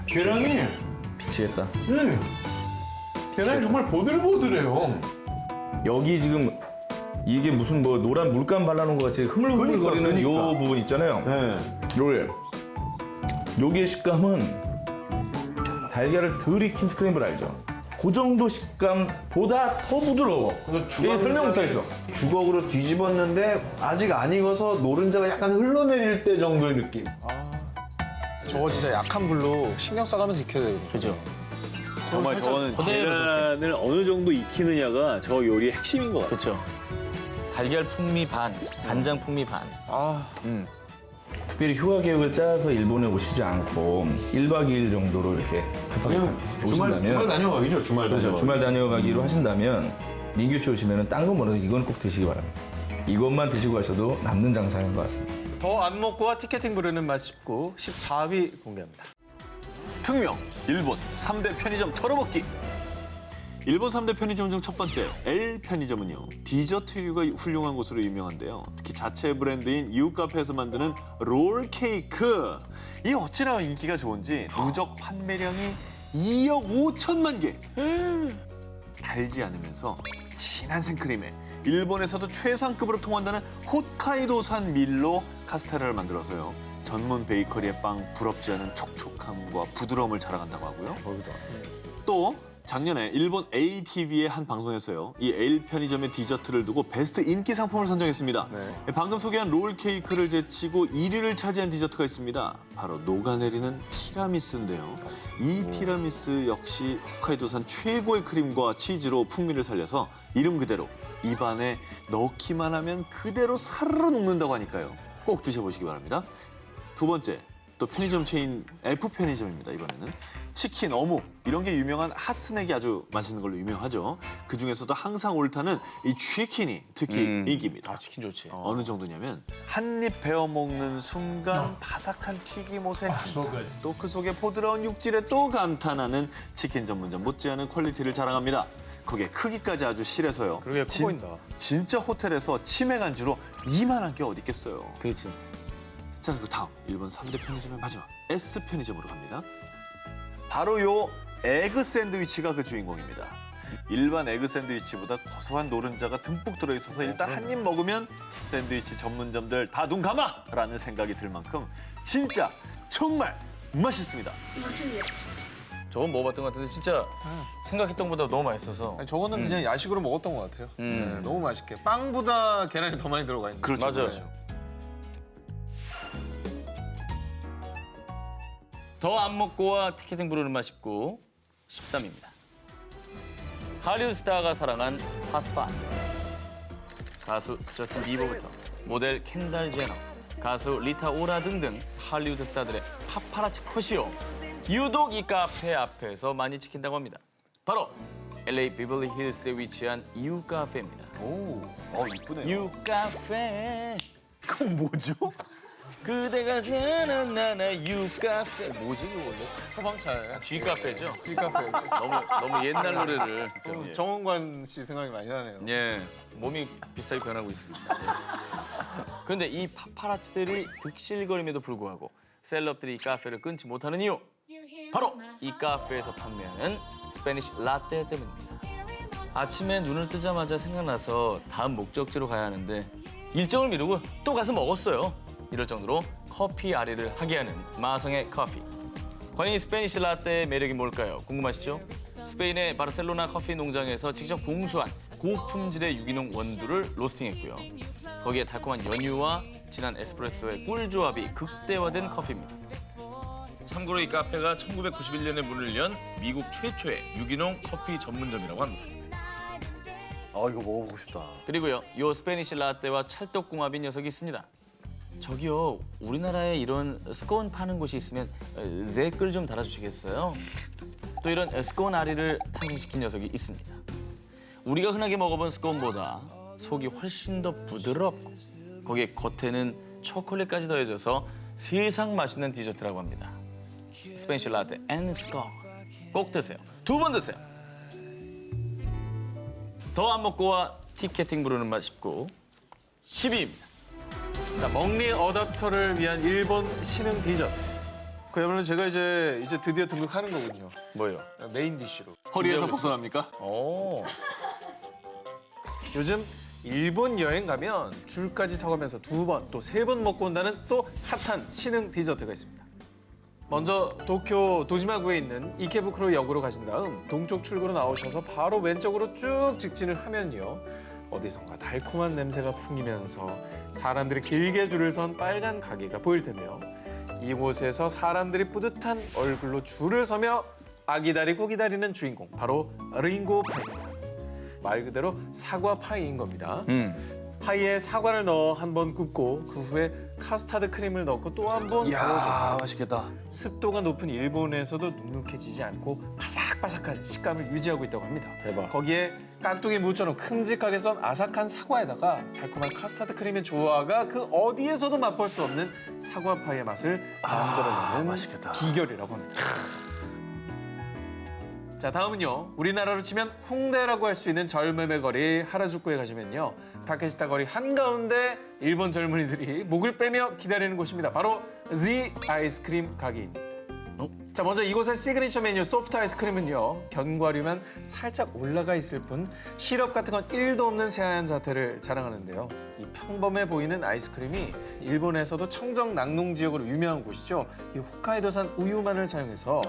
계란이, 미치겠다. 계란이 정말 보들보들해요. 여기 지금 이게 무슨 뭐 노란 물감 발라놓은 것 같이 흐물흐물거리는 그러니까. 요 부분 있잖아요. 네. 요게. 요게 식감은 달걀을 덜 익힌 스크램블 알죠? 그 정도 식감보다 더 부드러워. 이게 설명 못하겠어. 주걱으로 뒤집었는데 아직 안 익어서 노른자가 약간 흘러내릴 때 정도의 느낌. 저거 진짜 약한 불로 신경 써가면서 익혀야 되거든요. 그죠? 정말 저거는 그대로 계란을 어느 정도 익히느냐가 저 요리의 핵심인 것 같아요. 그렇죠. 달걀 풍미 반, 간장 풍미 반. 아. 특별히 휴가 계획을 짜서 일본에 오시지 않고 1박 2일 정도로 이렇게 급하게 주말 오신다면 다녀가기죠, 주말 그렇죠. 다녀가기. 주말 다녀가기로 하신다면 민규치 오시면 딴 거 모르도 이건 꼭 드시기 바랍니다. 이것만 드시고 가셔도 남는 장사인 것 같습니다. 더 안 먹고와 티켓팅 부르는 맛 19, 14위 공개합니다. 특명 일본 3대 편의점 털어먹기. 일본 3대 편의점 중 첫 번째 L 편의점은요. 디저트류가 훌륭한 곳으로 유명한데요. 특히 자체 브랜드인 이웃카페에서 만드는 롤 케이크. 이 어찌나 인기가 좋은지 누적 판매량이 2억 5천만 개. 달지 않으면서 진한 생크림에 일본에서도 최상급으로 통한다는 홋카이도산 밀로 카스테라를 만들어서요. 전문 베이커리의 빵 부럽지 않은 촉촉함과 부드러움을 자랑한다고 하고요. 또 작년에 일본 ATV의 한 방송에서요. 이 L 편의점의 디저트를 두고 베스트 인기 상품을 선정했습니다. 방금 소개한 롤 케이크를 제치고 1위를 차지한 디저트가 있습니다. 바로 녹아내리는 티라미수인데요. 이 티라미수 역시 홋카이도산 최고의 크림과 치즈로 풍미를 살려서 이름 그대로 입안에 넣기만 하면 그대로 사르르 녹는다고 하니까요. 꼭 드셔보시기 바랍니다. 두 번째, 또 편의점 체인 F 편의점입니다. 이번에는 치킨, 어묵 이런 게 유명한 핫스낵이 아주 맛있는 걸로 유명하죠. 그 중에서도 항상 옳다는 이 치킨이 특히 인기입니다. 치킨 좋지. 어느 정도냐면 한 입 베어 먹는 순간 바삭한 튀김옷에 감탄, 또 그 속에 포드러운 육질에 또 감탄하는 치킨 전문점 못지않은 퀄리티를 자랑합니다. 거기에 크기까지 아주 실해서요. 그러게 커 보인다. 진짜 호텔에서 치맥 안주로 이만한 게 어디 있겠어요. 그렇지. 자, 그리고 다음 일본 3대 편의점의 마지막 S 편의점으로 갑니다. 바로 요 에그 샌드위치가 그 주인공입니다. 일반 에그 샌드위치보다 고소한 노른자가 듬뿍 들어있어서 일단 한 입 먹으면 샌드위치 전문점들 다 눈 감아! 라는 생각이 들 만큼 진짜 정말 맛있습니다. 저건 먹어봤던 것 같은데 진짜 생각했던 것보다 너무 맛있어서. 아니, 저거는 그냥 야식으로 먹었던 것 같아요. 네, 너무 맛있게. 빵보다 계란이 더 많이 들어가 있는. 그렇죠. 맞아요. 그렇죠. 더 안 먹고와 티켓팅 부르는 맛 19, 13입니다. 할리우드 스타가 사랑한 핫스팟. 가수 저스틴 비버부터 모델 켄달 제너, 가수 리타 오라 등등 할리우드 스타들의 파파라치 컷이요. 유독 이 카페 앞에서 많이 찍힌다고 합니다. 바로 LA 비벌리 힐스에 위치한 유 카페입니다. 이쁘네요. 유 카페. 그건 뭐죠? 그대가 사는 나나 유 카페. 뭐지 이거 원래? 소방차예요. G 카페죠? G카페요. 너무 옛날 노래를. 정원관 씨 생각이 많이 나네요. 예, 몸이 비슷하게 변하고 있습니다. 예. 그런데 이 파파라치들이 득실거림에도 불구하고 셀럽들이 이 카페를 끊지 못하는 이유, 바로 이 카페에서 판매하는 스페니쉬 라떼 때문입니다. 아침에 눈을 뜨자마자 생각나서 다음 목적지로 가야 하는데 일정을 미루고 또 가서 먹었어요. 이럴 정도로 커피 아리를 하게 하는 마성의 커피. 과연 이 스페니쉬 라떼의 매력이 뭘까요? 궁금하시죠? 스페인의 바르셀로나 커피 농장에서 직접 공수한 고품질의 유기농 원두를 로스팅했고요. 거기에 달콤한 연유와 진한 에스프레소의 꿀조합이 극대화된 커피입니다. 참고로 이 카페가 1991년에 문을 연 미국 최초의 유기농 커피 전문점이라고 합니다. 이거 먹어보고 싶다. 그리고요, 이 스페니쉬 라떼와 찰떡궁합인 녀석이 있습니다. 저기요, 우리나라에 이런 스콘 파는 곳이 있으면 댓글 좀 달아주시겠어요? 또 이런 스콘 아리를 탄생시킨 녀석이 있습니다. 우리가 흔하게 먹어본 스콘보다 속이 훨씬 더 부드럽고 거기에 겉에는 초콜릿까지 더해져서 세상 맛있는 디저트라고 합니다. 스페니쉬 라떼 앤 스콘 꼭 드세요. 2번 드세요. 더 안 먹고와 티켓팅 부르는 맛 19, 12입니다. 자, 먹리 어답터를 위한 일본 신흥 디저트. 그야말로 제가 이제 드디어 등극하는 거군요. 뭐예요? 메인 디쉬로. 허리에서 벗어납니까? 오, 요즘 일본 여행 가면 줄까지 서가면서 2번 또 3번 먹고 온다는 소 핫한 신흥 디저트가 있습니다. 먼저 도쿄 도지마구에 있는 이케부쿠로 역으로 가신 다음 동쪽 출구로 나오셔서 바로 왼쪽으로 쭉 직진을 하면요. 어디선가 달콤한 냄새가 풍기면서 사람들이 길게 줄을 선 빨간 가게가 보일 텐데요. 이곳에서 사람들이 뿌듯한 얼굴로 줄을 서며 아기다리고 기다리는 주인공, 바로 링고 파이입니다. 말 그대로 사과 파이인 겁니다. 파이에 사과를 넣어 한 번 굽고 그 후에 카스타드 크림을 넣고 또 한 번 구워줘서 맛있겠다. 습도가 높은 일본에서도 눅눅해지지 않고 바삭바삭한 식감을 유지하고 있다고 합니다. 대박. 거기에 깍두기 무처럼 큼직하게 썬 아삭한 사과에다가 달콤한 카스타드 크림의 조화가 그 어디에서도 맛볼 수 없는 사과 파이의 맛을 만들어내는 맛있겠다. 비결이라고 합니다. 자, 다음은요. 우리나라로 치면 홍대라고 할 수 있는 젊음의 거리 하라주쿠에 가시면요. 타케시타 거리 한가운데 일본 젊은이들이 목을 빼며 기다리는 곳입니다. 바로 Z 아이스크림 가게입니다. 자, 먼저 이곳의 시그니처 메뉴 소프트 아이스크림은요. 견과류만 살짝 올라가 있을 뿐 시럽 같은 건 1도 없는 새하얀 자태를 자랑하는데요. 이 평범해 보이는 아이스크림이 일본에서도 청정 낙농 지역으로 유명한 곳이죠. 이 홋카이도산 우유만을 사용해서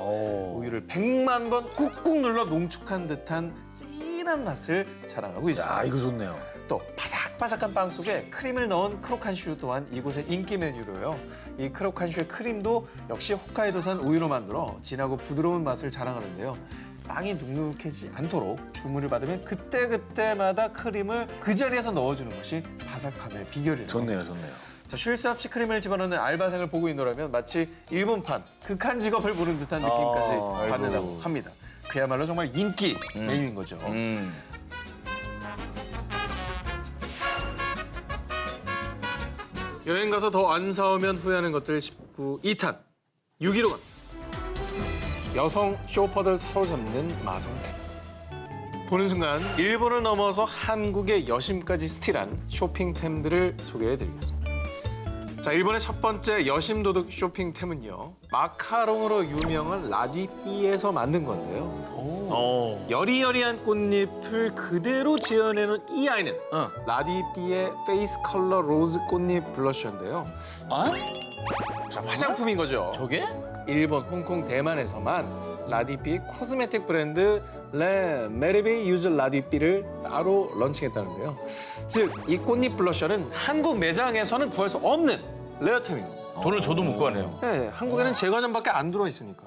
우유를 100만 번 꾹꾹 눌러 농축한 듯한 진한 맛을 자랑하고 있습니다. 이거 좋네요. 또 바삭바삭한 빵 속에 크림을 넣은 크로칸슈 또한 이곳의 인기 메뉴로요. 이 크로칸슈의 크림도 역시 홋카이도산 우유로 만들어 진하고 부드러운 맛을 자랑하는데요. 빵이 눅눅해지지 않도록 주문을 받으면 그때그때마다 크림을 그 자리에서 넣어주는 것이 바삭함의 비결이라고 좋네요, 합니다. 좋네요. 자, 쉴 새 없이 크림을 집어넣는 알바생을 보고 있노라면 마치 일본판 극한 직업을 보는 듯한 느낌까지 받는다고 합니다. 그야말로 정말 인기 메뉴인 거죠. 여행 가서 더 안 사오면 후회하는 것들 19, 2탄 6위로 갑니다. 여성 쇼퍼들 사로잡는 마성템. 보는 순간 일본을 넘어서 한국의 여심까지 스틸한 쇼핑템들을 소개해드리겠습니다. 자, 일본의 첫 번째 여심도둑 쇼핑템은요. 마카롱으로 유명한 라디삐에서 만든 건데요. 여리여리한 꽃잎을 그대로 지어내는 이 아이는 라디삐의 페이스 컬러 로즈 꽃잎 블러셔인데요. 자, 화장품인 거죠. 저게? 일본, 홍콩, 대만에서만 라디삐 코스메틱 브랜드 레 메리베이 유즈 라디삐를 따로 런칭했다는데요. 즉, 이 꽃잎 블러셔는 한국 매장에서는 구할 수 없는 레어템입니다. 돈을 줘도 못 구하네요. 네, 한국에는 제과점밖에 안 들어있으니까.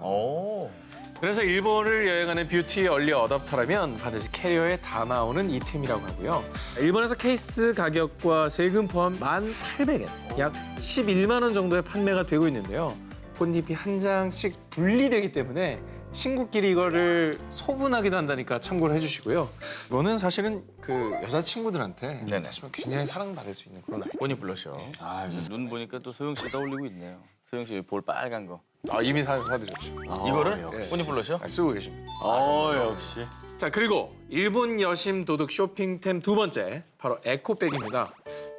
그래서 일본을 여행하는 뷰티 얼리 어답터라면 반드시 캐리어에 담아오는 이템이라고 하고요. 일본에서 케이스 가격과 세금 포함 1,800엔, 약 11만 원 정도에 판매가 되고 있는데요. 꽃잎이 한 장씩 분리되기 때문에 친구끼리 이거를 소분하기도 한다니까 참고를 해주시고요. 이거는 사실은 그 여자친구들한테 네네. 사실은 굉장히 사랑받을 수 있는 그런 아이템. 꽃잎 블러셔. 눈 보니까 또 소영 씨 떠올리고 있네요. 소영 씨 볼 빨간 거. 이미 사드렸죠. 이거를? 역시. 꽃잎 블러셔? 쓰고 계십니다. 역시. 자, 그리고 일본 여심 도둑 쇼핑템 두 번째, 바로 에코백입니다.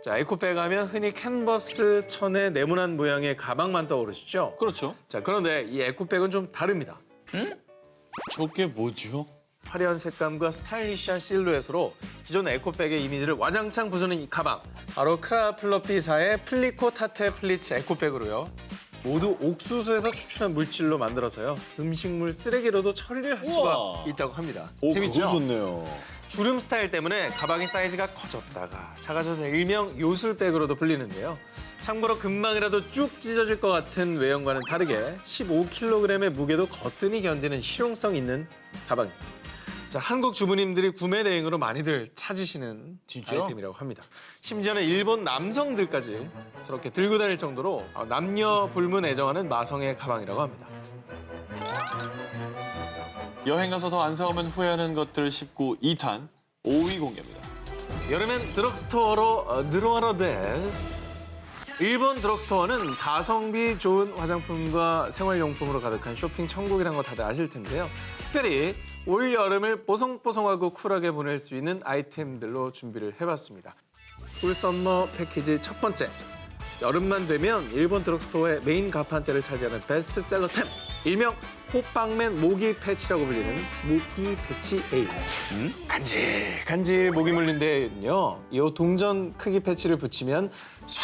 자, 에코백 하면 흔히 캔버스 천에 네모난 모양의 가방만 떠오르시죠? 그렇죠. 자, 그런데 이 에코백은 좀 다릅니다. 저게 뭐죠? 화려한 색감과 스타일리시한 실루엣으로 기존 에코백의 이미지를 와장창 부수는 이 가방, 바로 크라플러피사의 플리코 타테 플리츠 에코백으로요. 모두 옥수수에서 추출한 물질로 만들어서요. 음식물 쓰레기로도 처리를 할 수가 우와. 있다고 합니다. 오, 재밌죠? 그거 좋네요. 주름 스타일 때문에 가방의 사이즈가 커졌다가 작아져서 일명 요술백으로도 불리는데요. 참고로 금방이라도 쭉 찢어질 것 같은 외형과는 다르게 15kg의 무게도 거뜬히 견디는 실용성 있는 가방입니다. 자, 한국 주부님들이 구매 대행으로 많이들 찾으시는 아이템이라고 합니다. 심지어는 일본 남성들까지 저렇게 들고 다닐 정도로 남녀 불문 애정하는 마성의 가방이라고 합니다. 여행 가서 더 안 사오면 후회하는 것들 19 2탄 5위 공개입니다. 여름엔 드럭스토어로 늘어와라 데스. 일본 드럭스토어는 가성비 좋은 화장품과 생활용품으로 가득한 쇼핑 천국이란 거 다들 아실 텐데요. 특별히 올 여름을 뽀송뽀송하고 쿨하게 보낼 수 있는 아이템들로 준비를 해봤습니다. 쿨 썸머 패키지 첫 번째. 여름만 되면 일본 드럭스토어의 메인 가판대를 차지하는 베스트셀러템. 일명 호빵맨 모기 패치라고 불리는 모기 패치 A. 간질간질 모기 물린 데는요. 이 동전 크기 패치를 붙이면 쏴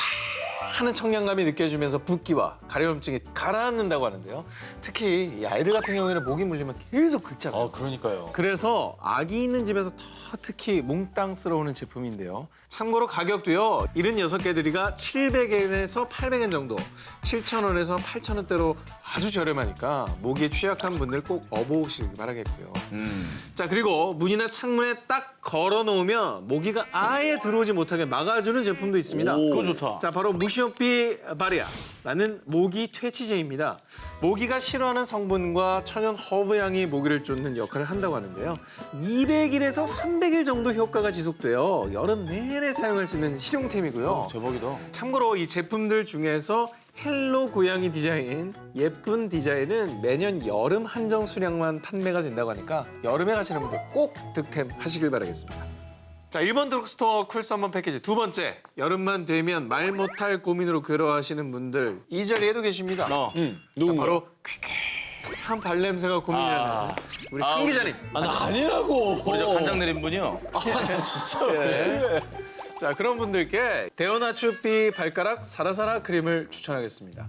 하는 청량감이 느껴지면서 붓기와 가려움증이 가라앉는다고 하는데요. 특히 이 아이들 같은 경우에는 모기 물리면 계속 긁잖아요. 그러니까요. 그래서 아기 있는 집에서 더 특히 몽땅스러운 제품인데요. 참고로 가격도요. 76개들이가 700엔에서 800엔 정도, 7,000원에서 8,000원대로 아주 저렴하니까 모기에 취약한 분들 꼭 업어오시길 바라겠고요. 자, 그리고 문이나 창문에 딱 걸어놓으면 모기가 아예 들어오지 못하게 막아주는 제품도 있습니다. 그거 좋다. 자, 바로 무시오피 바리아라는 모기 퇴치제입니다. 모기가 싫어하는 성분과 천연 허브 향이 모기를 쫓는 역할을 한다고 하는데요. 200일에서 300일 정도 효과가 지속되어 여름 내내 사용할 수 있는 실용템이고요. 대박이다. 참고로 이 제품들 중에서 헬로 고양이 디자인, 예쁜 디자인은 매년 여름 한정 수량만 판매가 된다고 하니까 여름에 가시는 분들 꼭 득템하시길 바라겠습니다. 자, 일본 드럭스토어 쿨 썸머 패키지 두 번째. 여름만 되면 말 못할 고민으로 괴로워하시는 분들 이 자리에도 계십니다. 자, 바로 퀴퀴한 발냄새가 고민이라는 우리 강 기자님. 나 아니라고. 우리 저 간장 내린 분이요. 나 진짜 네. 자, 그런 분들께 데오나추피 발가락 사라사라 크림을 추천하겠습니다.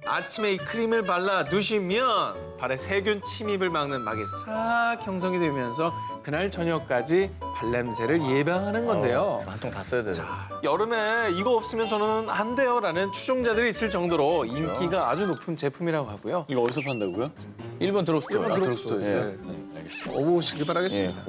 아침에 이 크림을 발라 두시면 발에 세균 침입을 막는 막이 싹 형성이 되면서 그날 저녁까지 발냄새를 예방하는 건데요. 한 통 다 써야 되네. 여름에 이거 없으면 저는 안 돼요라는 추종자들이 있을 정도로 인기가 아주 높은 제품이라고 하고요. 이거 어디서 판다고요? 일본 드럭스토어. 일본 드럭스토어에서 네, 알겠습니다. 오시길 바라겠습니다.